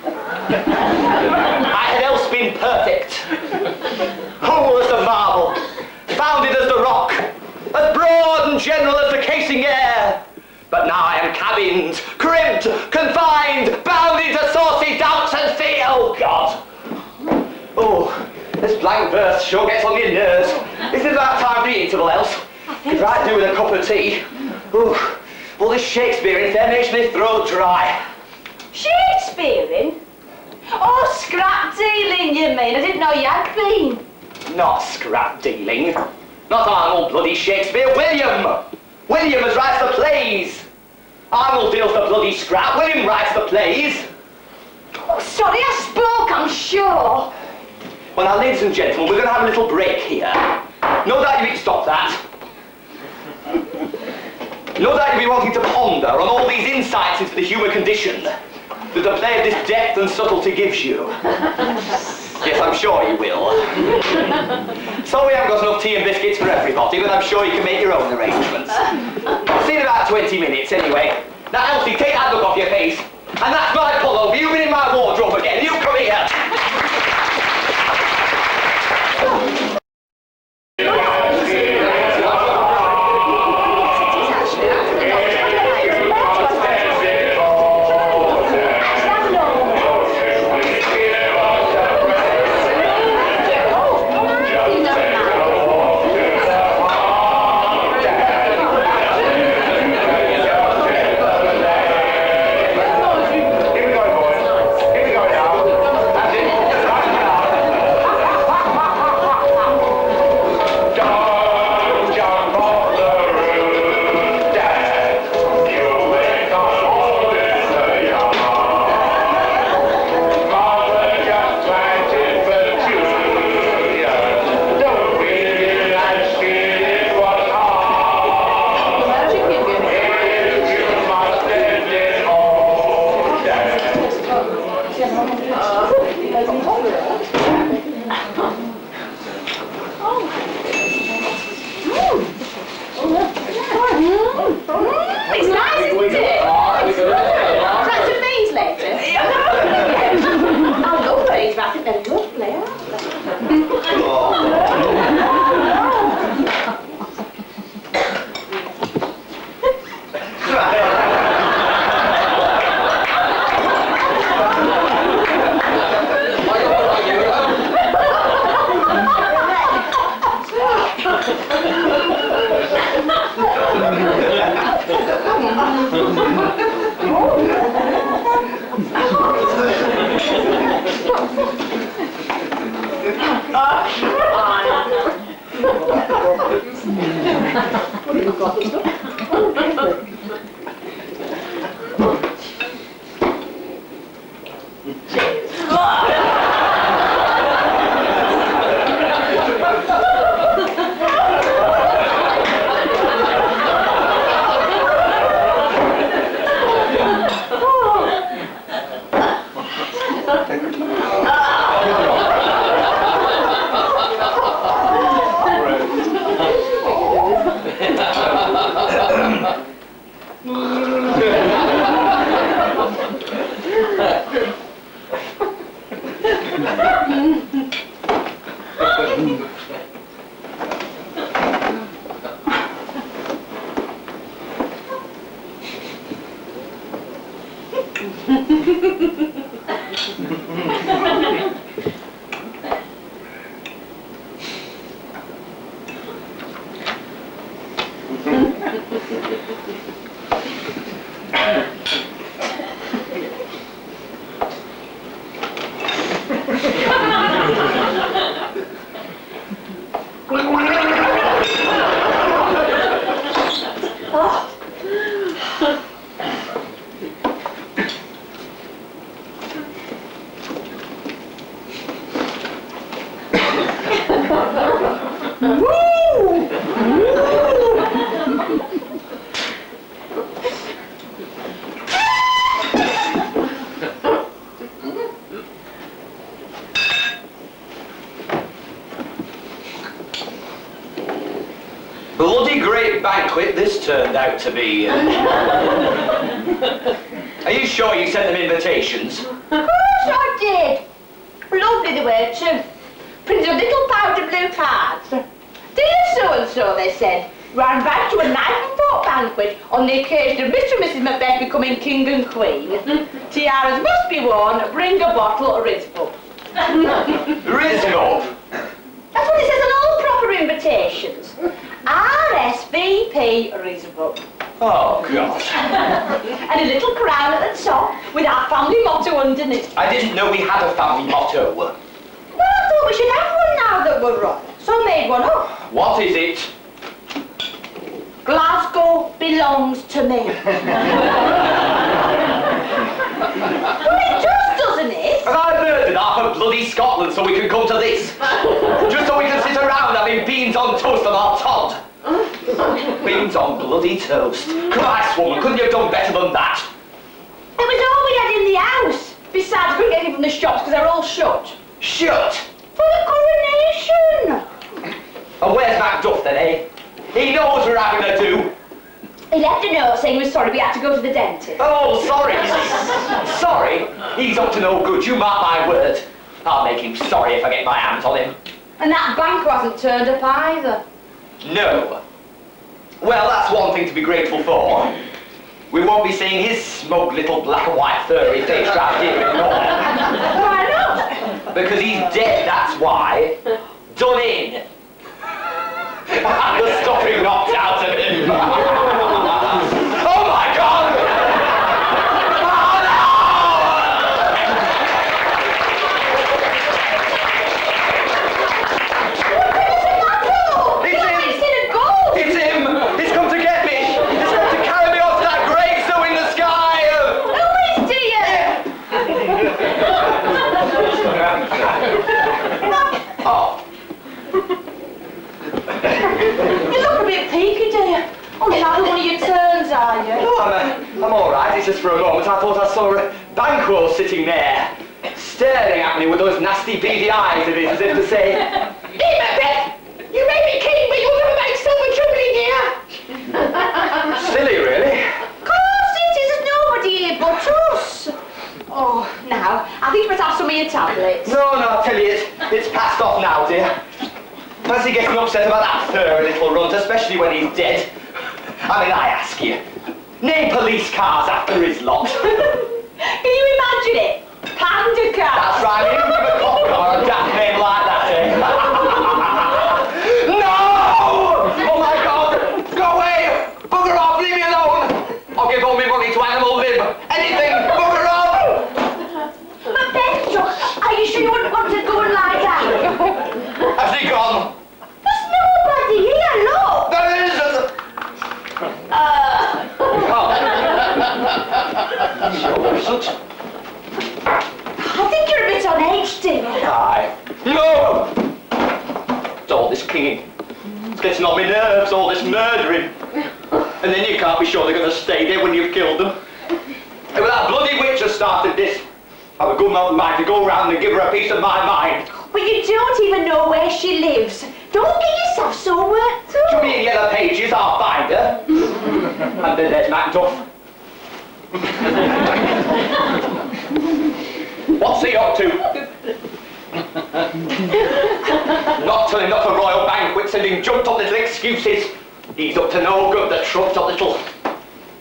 I had else been perfect, whole as the marble, founded as the rock, as broad and general as the casing air. But now I am cabined, crimped, confined, bound into saucy doubts and fear. Oh, God. Oh, this blank verse sure gets on your nerves. Isn't it about time for the interval, else? Could I do with a cup of tea? Oh, all this Shakespearean there makes me throat dry. Shakespearean? Oh, scrap dealing, you mean? I didn't know you had been. Not scrap dealing. Not Arnold bloody Shakespeare. William! William has writes the plays. Arnold deals the bloody scrap. William writes the plays. Oh, sorry, I spoke, I'm sure. Well, now, ladies and gentlemen, we're going to have a little break here. No doubt you can stop that. No doubt you'll be wanting to ponder on all these insights into the human condition that the play of this depth and subtlety gives you. Yes, I'm sure you will. So we haven't got enough tea and biscuits for everybody, but I'm sure you can make your own arrangements. See you in about 20 minutes, anyway. Now, Elsie, take that look off your face. And that's my pullover. You've been in my wardrobe again. You come here. It's nice, isn't it? That's some beans later. I love these, but I think they're lovely, aren't Bloody great banquet this turned out to be. Are you sure you sent them invitations? Of course I did. Lovely they were too. Printed of little powder blue cards. Dear so-and-so, they said, we are invited to a knife and fork banquet on the occasion of Mr. and Mrs. Macbeth becoming king and queen. Tiaras must be worn. Bring a bottle of Rizbo. Rizzo? That's what it says on all proper invitations. RSVP Rizbo. Oh, God. And a little crown at the top with our family motto underneath. I didn't know we had a family motto. Well, I thought we should have one now that we're royal, so I made one up. What is it? Glasgow belongs to me. Well, it does, doesn't it? And I murdered half of bloody Scotland so we can come to this. Just so we can sit around having beans on toast on our Todd. Beans on bloody toast. Christ, woman, couldn't you have done better than that? It was all we had in the house. Besides, we couldn't get anything from the shops because they're all shut. Shut! For the coronation. And where's Macduff then, eh? He knows we're having a do. He left a note saying he was sorry we had to go to the dentist. Oh, sorry. Sorry? He's up to no good, you mark my word. I'll make him sorry if I get my hands on him. And that banker hasn't turned up either. No. Well, that's one thing to be grateful for. We won't be seeing his smug little black and white furry face round here anymore. Why not? Because he's dead, that's why. Done in. The stuffing knocked out of him. Oh my God! Oh no! It's him! He's come to get me! He's come to carry me off to that great zoo in the sky! Who is dear? Oh. You look a bit peaky, dear. Oh, you're having one of your turns, are you? No, I'm all right. It's just for a moment I thought I saw Banquo sitting there, staring at me with those nasty beady eyes of his, as if to say, "Dear Macbeth, you may be king, but you'll never make silver jubilee here." Silly, really. Of course it is. There's nobody here but us. Oh, now, I think you must have some of your tablets. No, I'll tell you, it's passed off now, dear. Fancy getting upset about that furry little runt, especially when he's dead. I mean, I ask you, name police cars after his lot. Can you imagine it? Panda car. That's right, you can give a cop car a daft name like that, eh? No! Oh my God! Go away! Bugger off, leave me alone! I'll give all my money to Animal Lib. Anything, bugger off! But Beth, are you sure you wouldn't want to go and lie down? Has he gone? There's nobody here, look! There isn't! I think you're a bit on edge, dear. Aye. No! It's all this kinging. It's getting on my nerves, all this murdering. And then you can't be sure they're going to stay there when you've killed them. And with that bloody witch has started this, I've a good mind to go round and give her a piece of my mind. But you don't even know where she lives. Don't get yourself so worked She'll up. be in Yellow Pages, I'll find her. And then there's Macduff. What's he up to? Not turning up for royal banquets, sending jumped up little excuses. He's up to no good, the trumped up little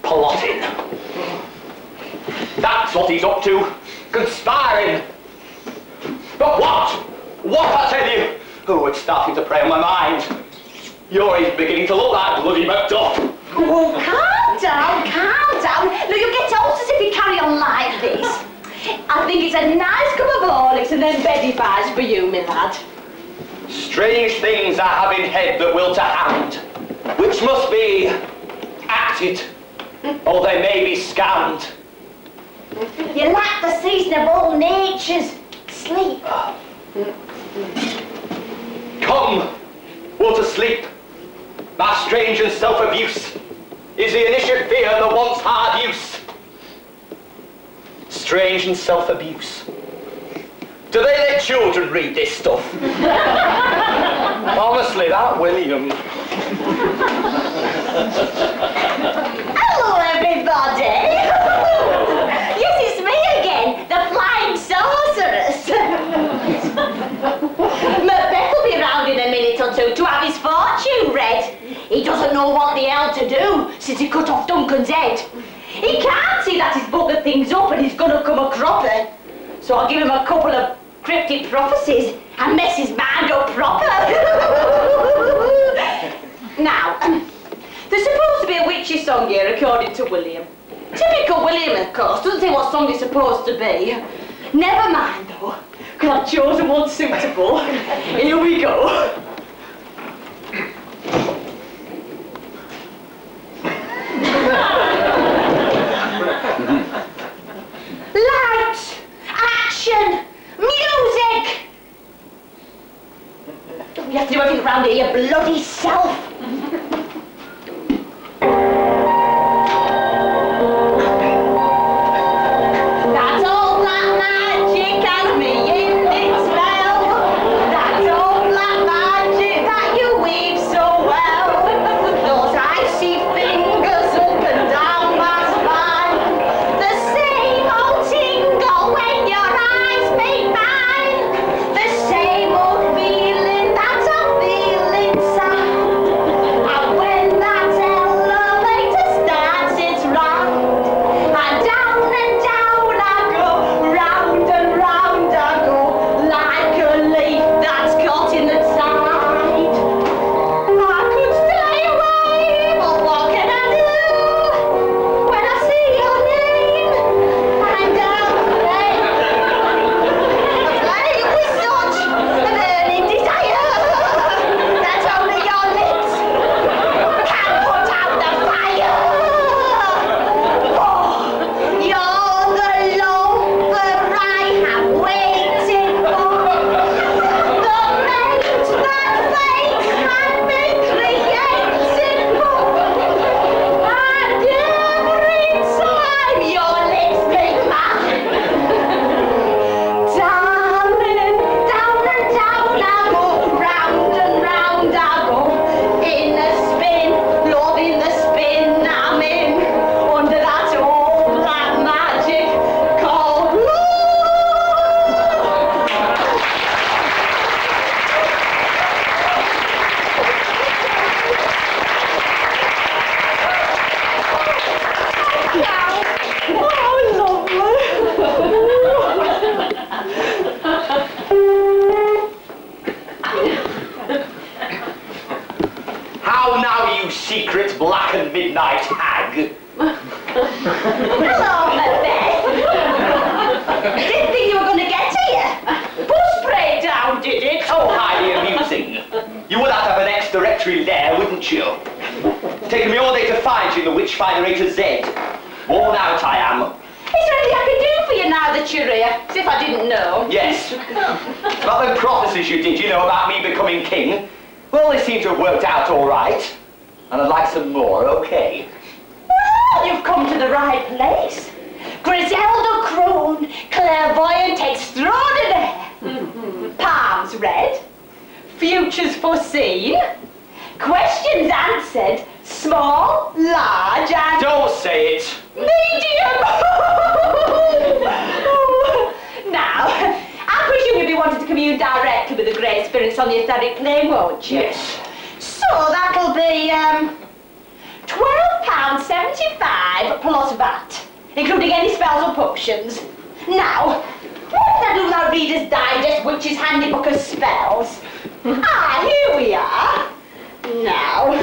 plotting. That's what he's up to. Conspiring. But what? What, I tell you? Oh, it's starting to prey on my mind. You're even beginning to look like bloody Macduff. Oh, calm down, calm down. No, you'll get ulcers if you carry on like this. I think it's a nice cup of Horlicks and then Betty pies for you, my lad. Strange things I have in head that will to hand, which must be acted, or they may be scanned. You lack the season of all natures. Sleep. Come, Will to sleep, my strange and self-abuse, is the initiate fear that wants hard use. Strange and self-abuse. Do they let children read this stuff? Honestly, that William. Hello, everybody! Yes, it's me again, the flying sorceress. Macbeth will be round in a minute or two to have his fortune read. He doesn't know what the hell to do since he cut off Duncan's head. He can't see that he's buggered things up and he's gonna come a cropper. So I'll give him a couple of cryptic prophecies and mess his mind up proper. Now, there's supposed to be a witchy song here, according to William. Typical William, of course, doesn't say what song it's supposed to be. Never mind, though, because I've chosen one suitable. Here we go. Lights, action, music. You have to do everything around here, your bloody self. That's all black magic has me in its spell. That's all black magic that you weave so well. Those icy fingers up and down my spine. The same old tingle when your eyes meet mine. The same old feeling that I feel inside. And when that elevator starts its round, and down I go, round and round I go, like a leaf that's caught in the tide. I could stay away, but what can I do when I see your name? I'm down the lane, aflame with such a burning desire that only your lips can put out the fire. Oh, you're the lover I have waited for, the mate that fate had been created for. And every time your lips meet mine, down and down I go, round and round I go, in a spin, loving the spin I'm in, under that old black magic called love. Oh, How now, you secret black and midnight hag? Hello, Macbeth. Didn't think you were going to get here. Bus breakdown, did it? Oh, highly amusing. You would have to have an ex-directory lair, wouldn't you? It's taken me all day to find you in the Witchfinder A to Z. Worn out I am. Is there anything I can do for you now that you're here? As if I didn't know. Yes. About them prophecies you did, you know, about me becoming king. Well, they seem to have worked out all right. And I'd like some more, okay? Well, you've come to the right place. Griselda Crone, clairvoyant extraordinaire. Palms read, futures foreseen, questions answered, small, large and... Don't say it. medium! Now, I presume you'll be wanting to commune directly with the great spirits on the etheric plane, won't you? Yes. So that'll be, £12.75 plus VAT, including any spells or potions. Now, what did I do with our Reader's Digest, Witch's Handybook of Spells? Ah, here we are. Now.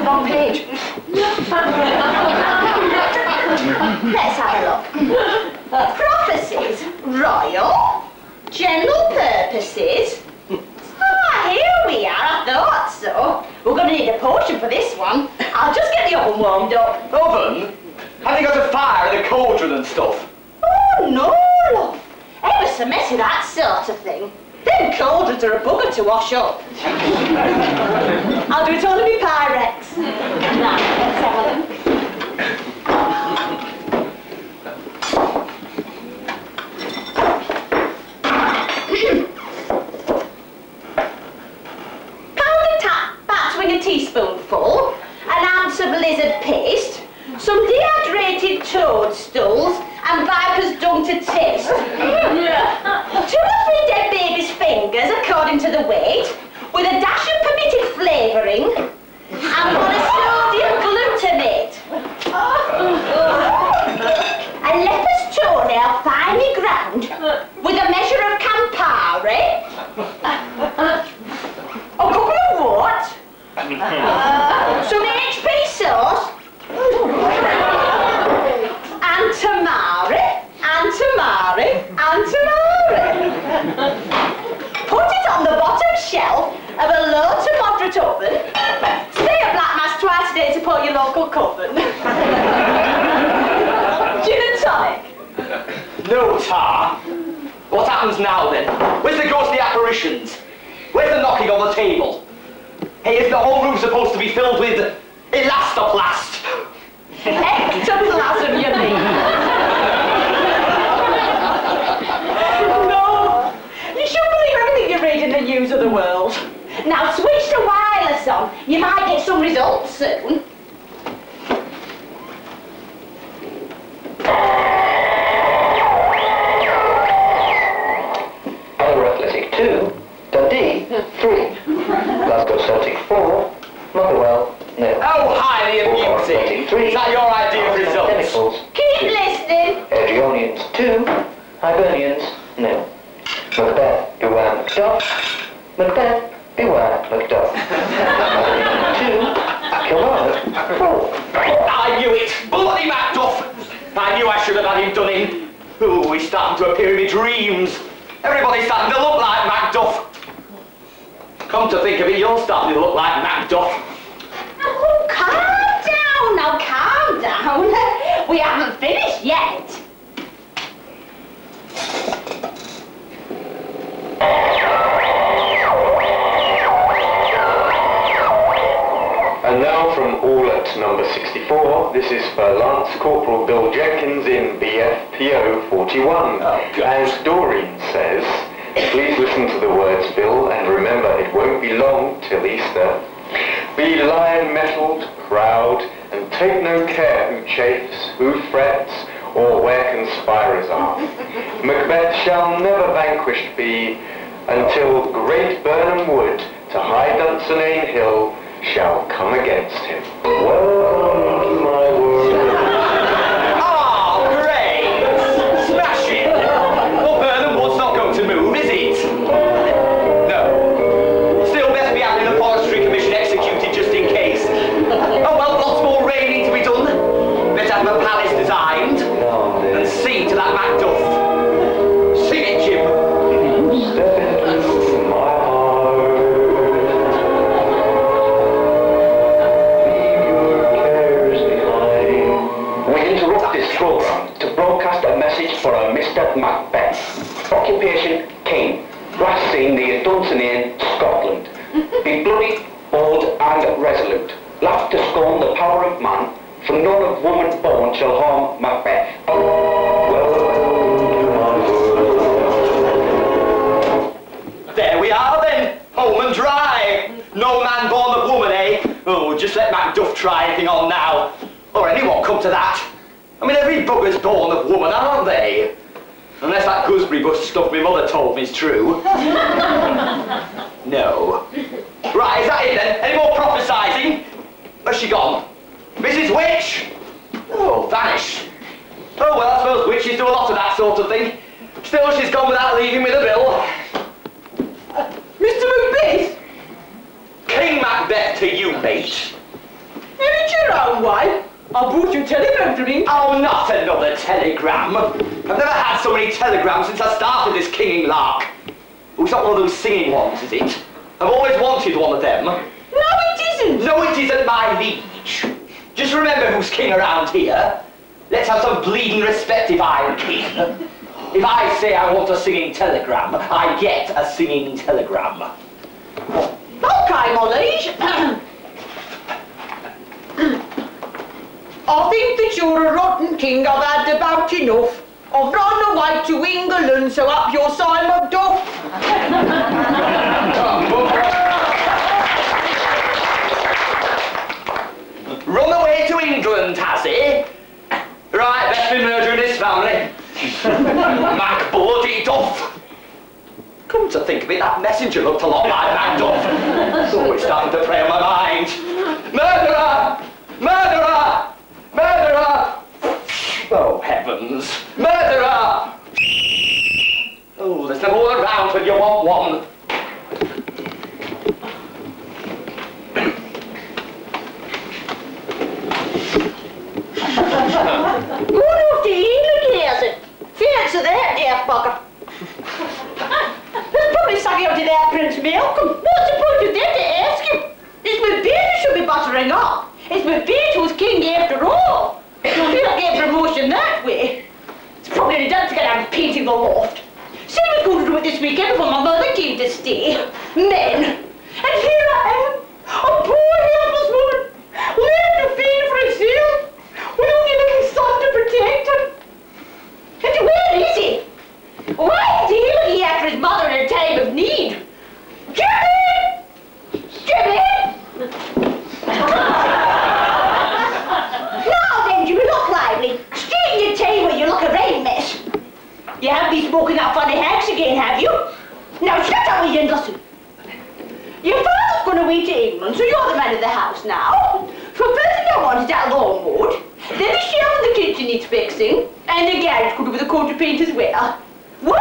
Wrong page. Let's have a look. Prophecies, royal, general purposes. Ah, here we are, I thought so. We're going to need a potion for this one. I'll just get the oven warmed up. Oven? Have they got a fire and a cauldron and stuff? Oh, no, love. Ever so to mess with that sort of thing. Them cauldrons are a bugger to wash up. I'll do it all in my Pyrex. Now, let's have a look. Pound the tap back to a teaspoonful, an ounce of lizard paste, some dehydrated toadstools, and viper's dung to taste. 2 or 3 dead baby's fingers according to the weight, with a dash of permitted flavouring, and monosodium glutamate. A leopard's toenail finely ground, with a measure of Campari, a couple of what? Some HP sauce, and tamari, and tamari, and tamari. Put it on the bottom shelf of a low to moderate oven. Stay at black mass twice a day to support your local coven. Gin and tonic. No, Tar. What happens now, then? Where's the ghostly apparitions? Where's the knocking on the table? Hey, isn't the whole room supposed to be filled with elastoplast? Ectoplasm, you mean? No. You shouldn't believe everything you read in the news of the world. Now switch the wireless on. You might get some results soon. Laver Athletic 2, Dundee 3, Glasgow Celtic 4, Motherwell 0. Oh, highly amusing. Is that your idea of results? Chemicals Keep listening. Adrionians 2, Hibernians 0. Macbeth, beware Macduff. Macbeth, beware Macduff. Macbeth 2, Kilmarnock 4. I knew it! Bloody Macduff! I knew I should have had him done in. Oh, he's starting to appear in my dreams. Everybody's starting to look like Macduff. Come to think of it, you're starting to look like Macduff. Oh, calm down now, calm down. We haven't finished yet. And now from all at number 64, this is for Lance Corporal Bill Jenkins in BFPO 41. As Doreen says, please listen to the words, Bill, and remember it won't be long till Easter. Be lion-mettled, proud, and take no care who chafes, who frets, or where conspirers are. Macbeth shall never vanquished be, until great Birmingham wood to high Dunsinane hill shall come against him. Welcome to my world. Oh, great! Smashing! Well, Birmingham Wood's not going to move, is it? No. Still best be having the Forestry Commission executed just in case. Oh well, lots more raiding to be done. Better have a palace designed. And see to that Macduff. Sing it, Jim. Step into my heart. Leave your cares behind. We interrupt this program to broadcast a message for a Mr. Macbeth. Occupation King. Last seen near Dunsinane, Scotland. Be bloody, bold and resolute. Laugh to scorn the power of man, for none of woman born shall harm Macbeth. There we are then, home and dry. No man born of woman, eh? Oh, just let Macduff try anything on now. Or anyone come to that. I mean, every bugger's born of woman, aren't they? Unless that gooseberry bush stuff my mother told me is true. No. Right, is that it then? Any more prophesying? Where's she gone? Mrs. Witch? Oh, vanished. Oh, well, I suppose witches do a lot of that sort of thing. Still, she's gone without leaving me the bill. Mr. Macbeth, King Macbeth to you, mate. have it your own way. I brought you a telegram to me. Oh, not another telegram. I've never had so many telegrams since I started this kinging lark. Oh, it's not one of those singing ones, is it? I've always wanted one of them. No, it isn't. No, it isn't, my liege. Just remember who's king around here. Let's have some bleeding respect if I'm king. If I say I want a singing telegram, I get a singing telegram. Okay, my liege. I think that you're a rotten king. I've had about enough. I've run away to England, so up your side, Macduff. Run away to England, has he? Right, best be murdering his family. Mac bloody Duff. Come to think of it, that messenger looked a lot like Mac Duff. Oh, it's starting to prey on my mind. Murderer! Murderer! Murderer! Oh, heavens! Murderer! Oh, there's no one around when you want one. Good after evening, Elsie. Fancy that, dear fucker. There's probably something up to there, Prince Malcolm. What's the point of that to ask you? It's Macbeth who should be buttering up. It's Macbeth who's king after all. You'll not get promotion that way. It's probably only done to get out of painting the loft. Same was going to do it this weekend before my mother came to stay. Men. And here I am, a poor helpless woman, left to fend for herself, with only a little son to protect her. And where is he? Why is he looking after his mother in a time of need? Jimmy! Jimmy! Now then, Jimmy, look lively. Straighten your tie where you look a right mess. You haven't been smoking that funny hags again, have you? Now shut up with you and listen. Your father's going away to England, so you're the man of the house now. So first thing I want is that lawn mowed, then the shelf in the kitchen needs fixing, and the garage could do with a coat of paint as well. What?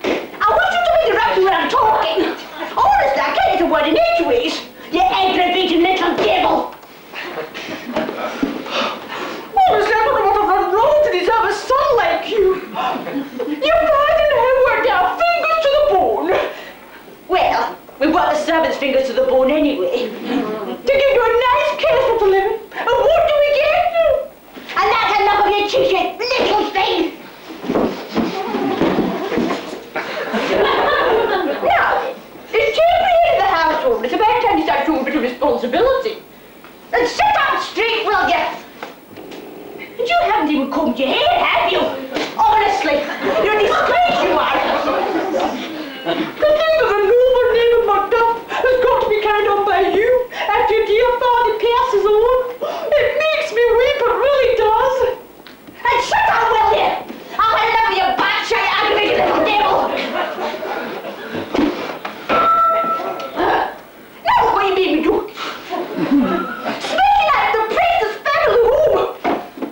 I want you to interrupt me when I'm talking. Honestly, I can't get a word in edgeways. You aggravating little devil. Honestly, I don't know what I've done wrong to deserve a son like you. Your father and I worked our fingers to the bone. Well, we worked the servants' fingers to the bone anyway. To give you a nice castle to live in. And what do we get? And that's enough of your cheeky little thing. Now, it's temporary in the household. It's about time you start showing a bit of responsibility. And sit up straight, will you? And you haven't even combed your hair, have you? Honestly, you're a disgrace, you are. The name of a noble name of Macduff has got to be carried on by you after your dear father passes on. It makes me weep, it really does. And shut up, will you? I'll have enough of your bad-shot, aggravated little devil. Now look what you made me do. Speaking like the princess family home.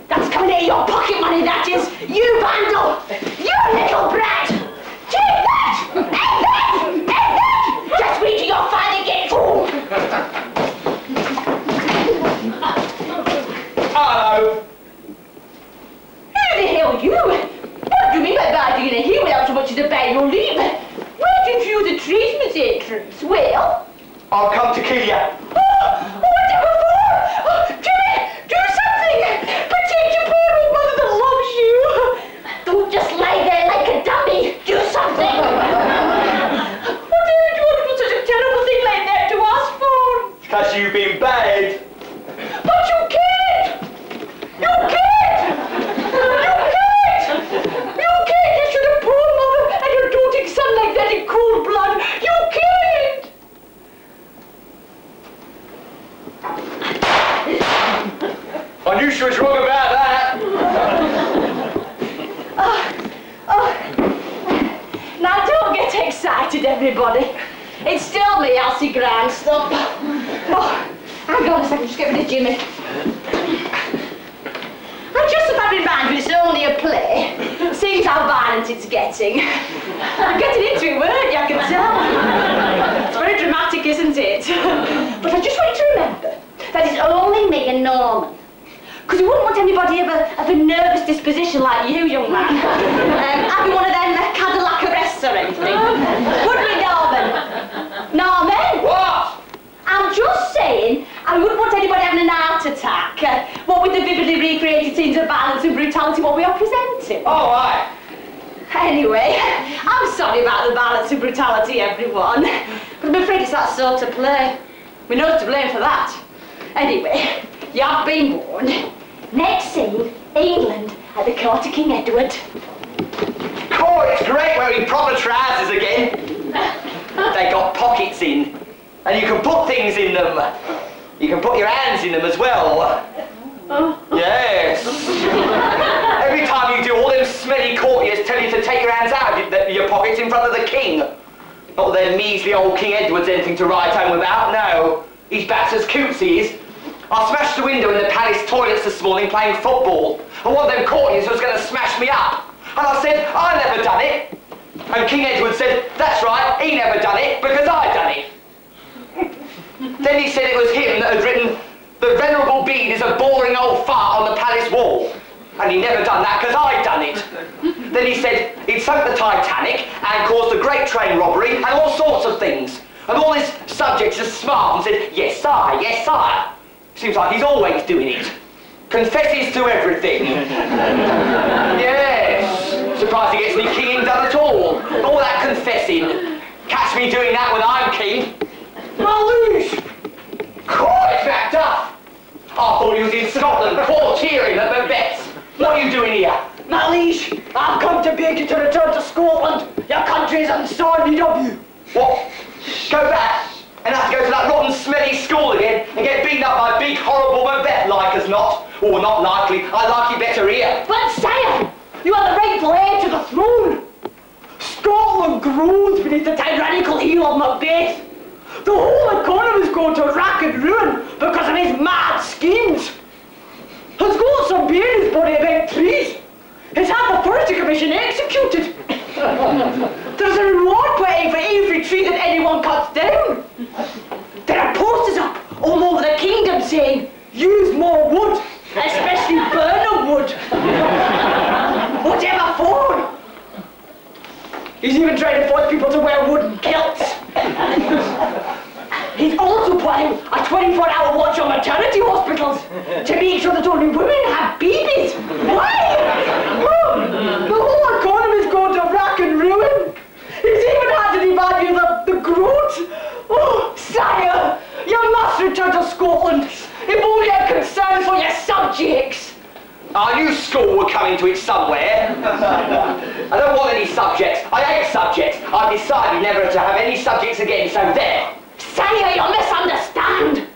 That's coming out of your pocket money, that is. You vandal. You little brat. Take that! And that! And that! Just wait till your father gets home! Hello! Who the hell are you? What do you mean by barging in here without so much as a bag your leave? Why didn't you use a tradesman's entrance? Well? I've come to kill you. Oh, whatever for? Oh, Jimmy, do something! Protect your poor old mother that loves you! Don't just lie there like a dummy! Do something! What did you want to do such a terrible thing like that to us for? Because you've been bad. But you can't! You can't! You can't! You can't! You should have poor mother and your doting son like that in cold blood! You can't! I knew she was wrong about that. Now don't get excited, everybody. It's still me, Elsie Grandstump. Oh, hang on a second, just get rid of Jimmy. I just about remind you it's only a play. Seeing how violent it's getting. I'm getting into it, weren't you? I can tell. It's very dramatic, isn't it? But I just want you to remember that it's only me and Norman. Because we wouldn't want anybody of a nervous disposition like you, young man. Having one of them Cadillac arrests or anything. Would we, Norman? Norman? What? I'm just saying, I wouldn't want anybody having an heart attack. What with the vividly recreated scenes of violence and brutality what we are presenting. All right. Anyway, I'm sorry about the balance of brutality, everyone. But I'm afraid it's that sort of play. We're not to blame for that. Anyway, you have been warned. Next scene, England at the court of King Edward. Oh, it's great wearing proper trousers again. They got pockets in, and you can put things in them. You can put your hands in them as well. Yes. Every time you do, all them smelly courtiers tell you to take your hands out of your pockets in front of the king. Not that their measly old King Edward's anything to write home about, no. He's about as coots he is. I smashed the window in the palace toilets this morning playing football, and one of them courtiers was going to smash me up. And I said, I never done it. And King Edward said, that's right, he never done it because I done it. Then he said it was him that had written, the venerable bead is a boring old fart on the palace wall. And he never done that because I'd done it. Then he said he'd sunk the Titanic and caused a great train robbery and all sorts of things. And all his subjects just smiled and said, yes, sire, yes, sire. Seems like he's always doing it. Confesses to everything. Yes. Surprised he gets any kinging done at all. All that confessing. Catch me doing that when I'm king. Malouche! Quite backed up. I thought he was in Scotland, courtiering at Macbeth's. What are you doing here? My liege, I've come to beg you to return to Scotland. Your country is unsorry of you. What? Go back? And have to go to that rotten, smelly school again and get beaten up by big, horrible Macbeth, like as not? Or not likely. I like you better here. But sire, you are the rightful heir to the throne. Scotland groans beneath the tyrannical heel of Macbeth. The whole economy is going to rack and ruin because of his mad schemes. He's got some beer in his body about trees. He's had the Forestry Commission executed. There's a reward paying for every tree that anyone cuts down. There are posters up all over the kingdom saying, use more wood, especially burner wood. Whatever for. He's even trying to force people to wear wooden kilts. He's also putting a 24-hour watch on maternity hospitals to make sure that only women have babies. Why? The whole economy's going to rack and ruin. He's even had to devalue the groat. Oh, sire, you must return to Scotland if only a concern for your subjects. I knew school would come into it somewhere. I don't want any subjects. I hate subjects. I've decided never to have any subjects again, so there. Sire, you misunderstand.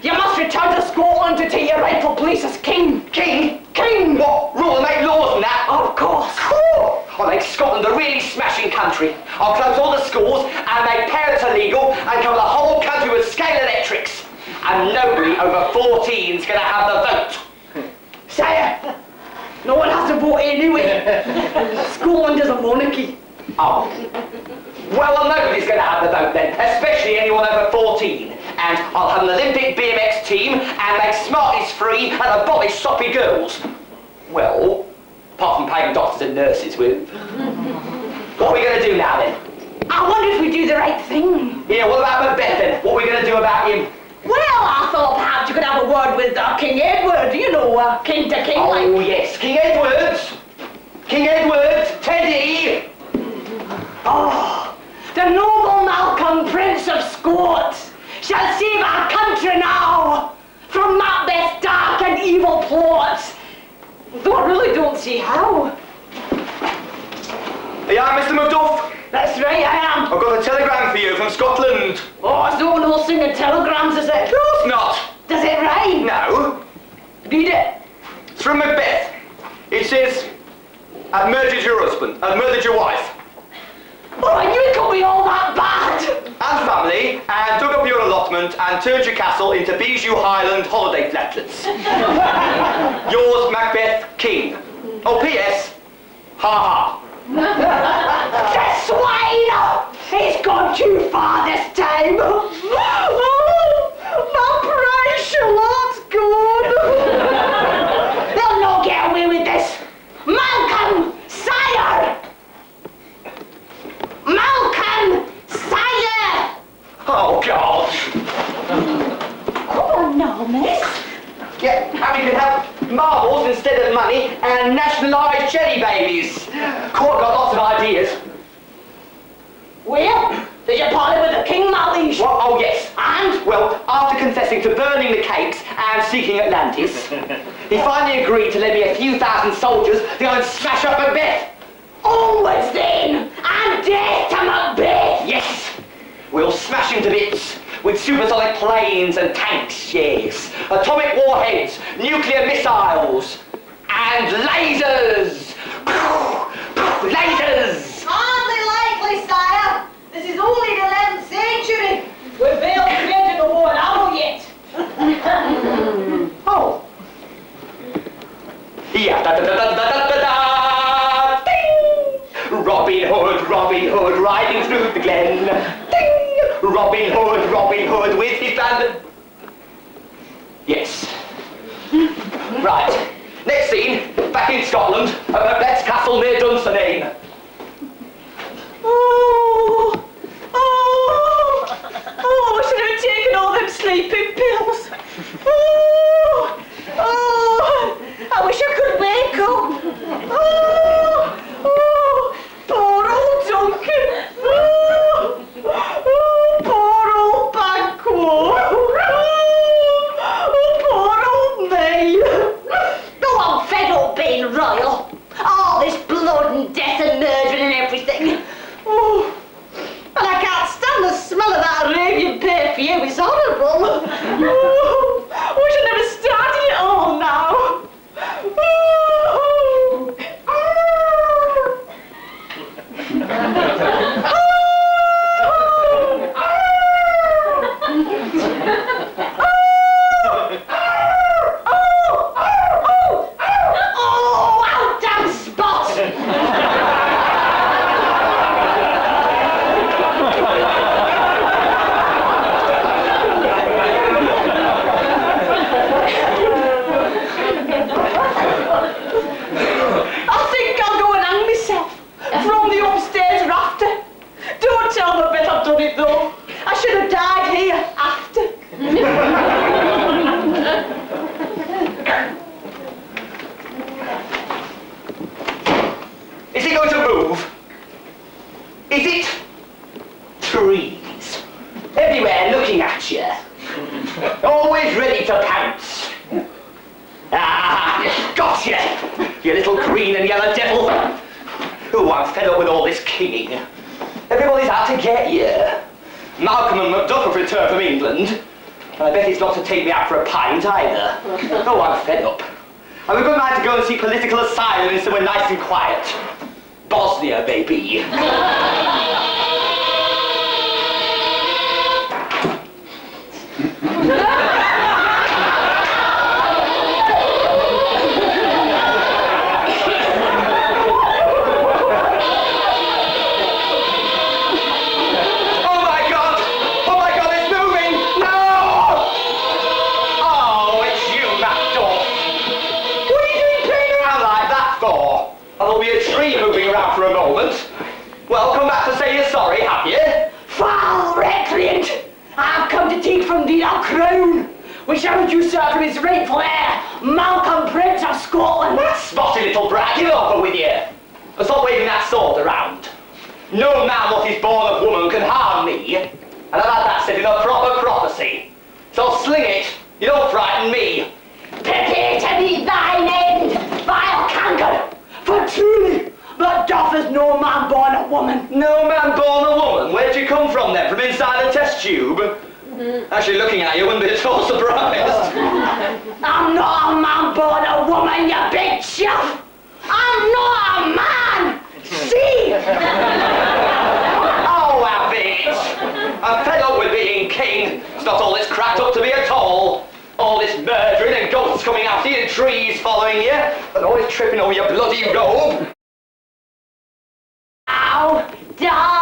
You must return to Scotland to take your rightful place as king. King? King! What? Rule and make laws and that? Of course. Cool. I'll make Scotland a really smashing country. I'll close all the schools and make parents illegal and cover the whole country with scale electrics. And nobody over 14 is going to have the vote. Sire, no one has to vote anyway. Scotland is a monarchy. Oh. Well, nobody's going to have the vote then, especially anyone over 14. And I'll have an Olympic BMX team and make Smarties free and abolish soppy girls. Well, apart from paying doctors and nurses with. What are we going to do now then? I wonder if we do the right thing. Yeah, what about Macbeth then? What are we going to do about him? Well, I thought perhaps you could have a word with King Edward, you know, king to king like. Oh yes, King Edward! King Edward! Teddy! Oh, the noble Malcolm, Prince of Scots, shall save our country now from Macbeth's dark and evil plots. Though I really don't see how. Yeah, Mr. Macduff? That's right, I am. I've got a telegram for you from Scotland. Oh, it's no one who'll sing the telegrams, is it? Of course not. Does it rhyme? No. Read it. It's from Macbeth. It says, I've murdered your husband, I've murdered your wife. Oh, I knew it could be all that bad. And family, and dug up your allotment and turned your castle into Bijou Highland holiday flatlets. Yours, Macbeth, King. Oh, P.S. Ha ha. The swine! He's gone too far this time. Oh, my precious Sherlock's gone. They'll not get away with this. Malcolm, sire! Malcolm, sire! Oh, God. Come on now, miss. Yeah, and we can have marbles instead of money and nationalise pie jelly babies. Court got lots of ideas. Well, did you parley with the king, my liege? What? Oh, yes. And, well, after confessing to burning the cakes and seeking Atlantis, he finally agreed to lend me a few thousand soldiers to go and smash up Macbeth. Onwards then, and death to Macbeth! Yes. We'll smash him to bits with supersonic planes and tanks, yes. Atomic warheads, nuclear missiles, and lasers. Lasers. Hardly likely, sire. This is only the 11th century. We've barely invented the war and ammo yet. Oh. Yeah, Ding! Robin Hood, riding through the glen. Ding! Robin Hood, with his band. Yes. Right. Next scene, back in Scotland, at Macbeth's castle near Dunsinane. I should have taken all them sleeping pills. I wish I could wake up. Poor old Duncan. Poor old Banquo. Poor old me. Oh, I'm fed up being royal. All this blood and death and murdering and everything. And I can't stand the smell of that Arabian perfume. It's horrible. I wish I never started it all now. Oh, damn spot! I think I'll go and hang myself from the upstairs rafter. Don't tell Macbeth I've done it though. I should have died here after. Is it going to move? Is it? Trees. Everywhere looking at you. Always ready to pounce. Ah, gotcha! You little green and yellow devil. Oh, I'm fed up with all this kinging. Everybody's out to get you. Malcolm and Macduff have returned from England. And I bet it's not to take me out for a pint either. Oh, I'm fed up. I've a good mind to go and seek political asylum in somewhere nice and quiet. Bosnia, baby. For a moment. Well, come back to say you're sorry, have you? Foul recreant! I've come to take from thee our crown, which I would usurp from his rightful heir, Malcolm, Prince of Scotland. That spotty little brat, get over with you. And stop waving that sword around. No man what is born of woman can harm me. And I've had that said in a proper prophecy. So sling it, you don't frighten me. Prepare to meet thine end, vile canker, for truly Macduff is no man born a woman. No man born a woman? Where'd you come from then? From inside a test tube? Actually, looking at you wouldn't be at all surprised. I'm not a man born a woman, you big chuff. I'm not a man. See? Oh, have it. I'm fed up with being king. It's not all it's cracked up to be at all. All this murdering and ghosts coming after you and trees following you, and always tripping over your bloody robe. Now, die.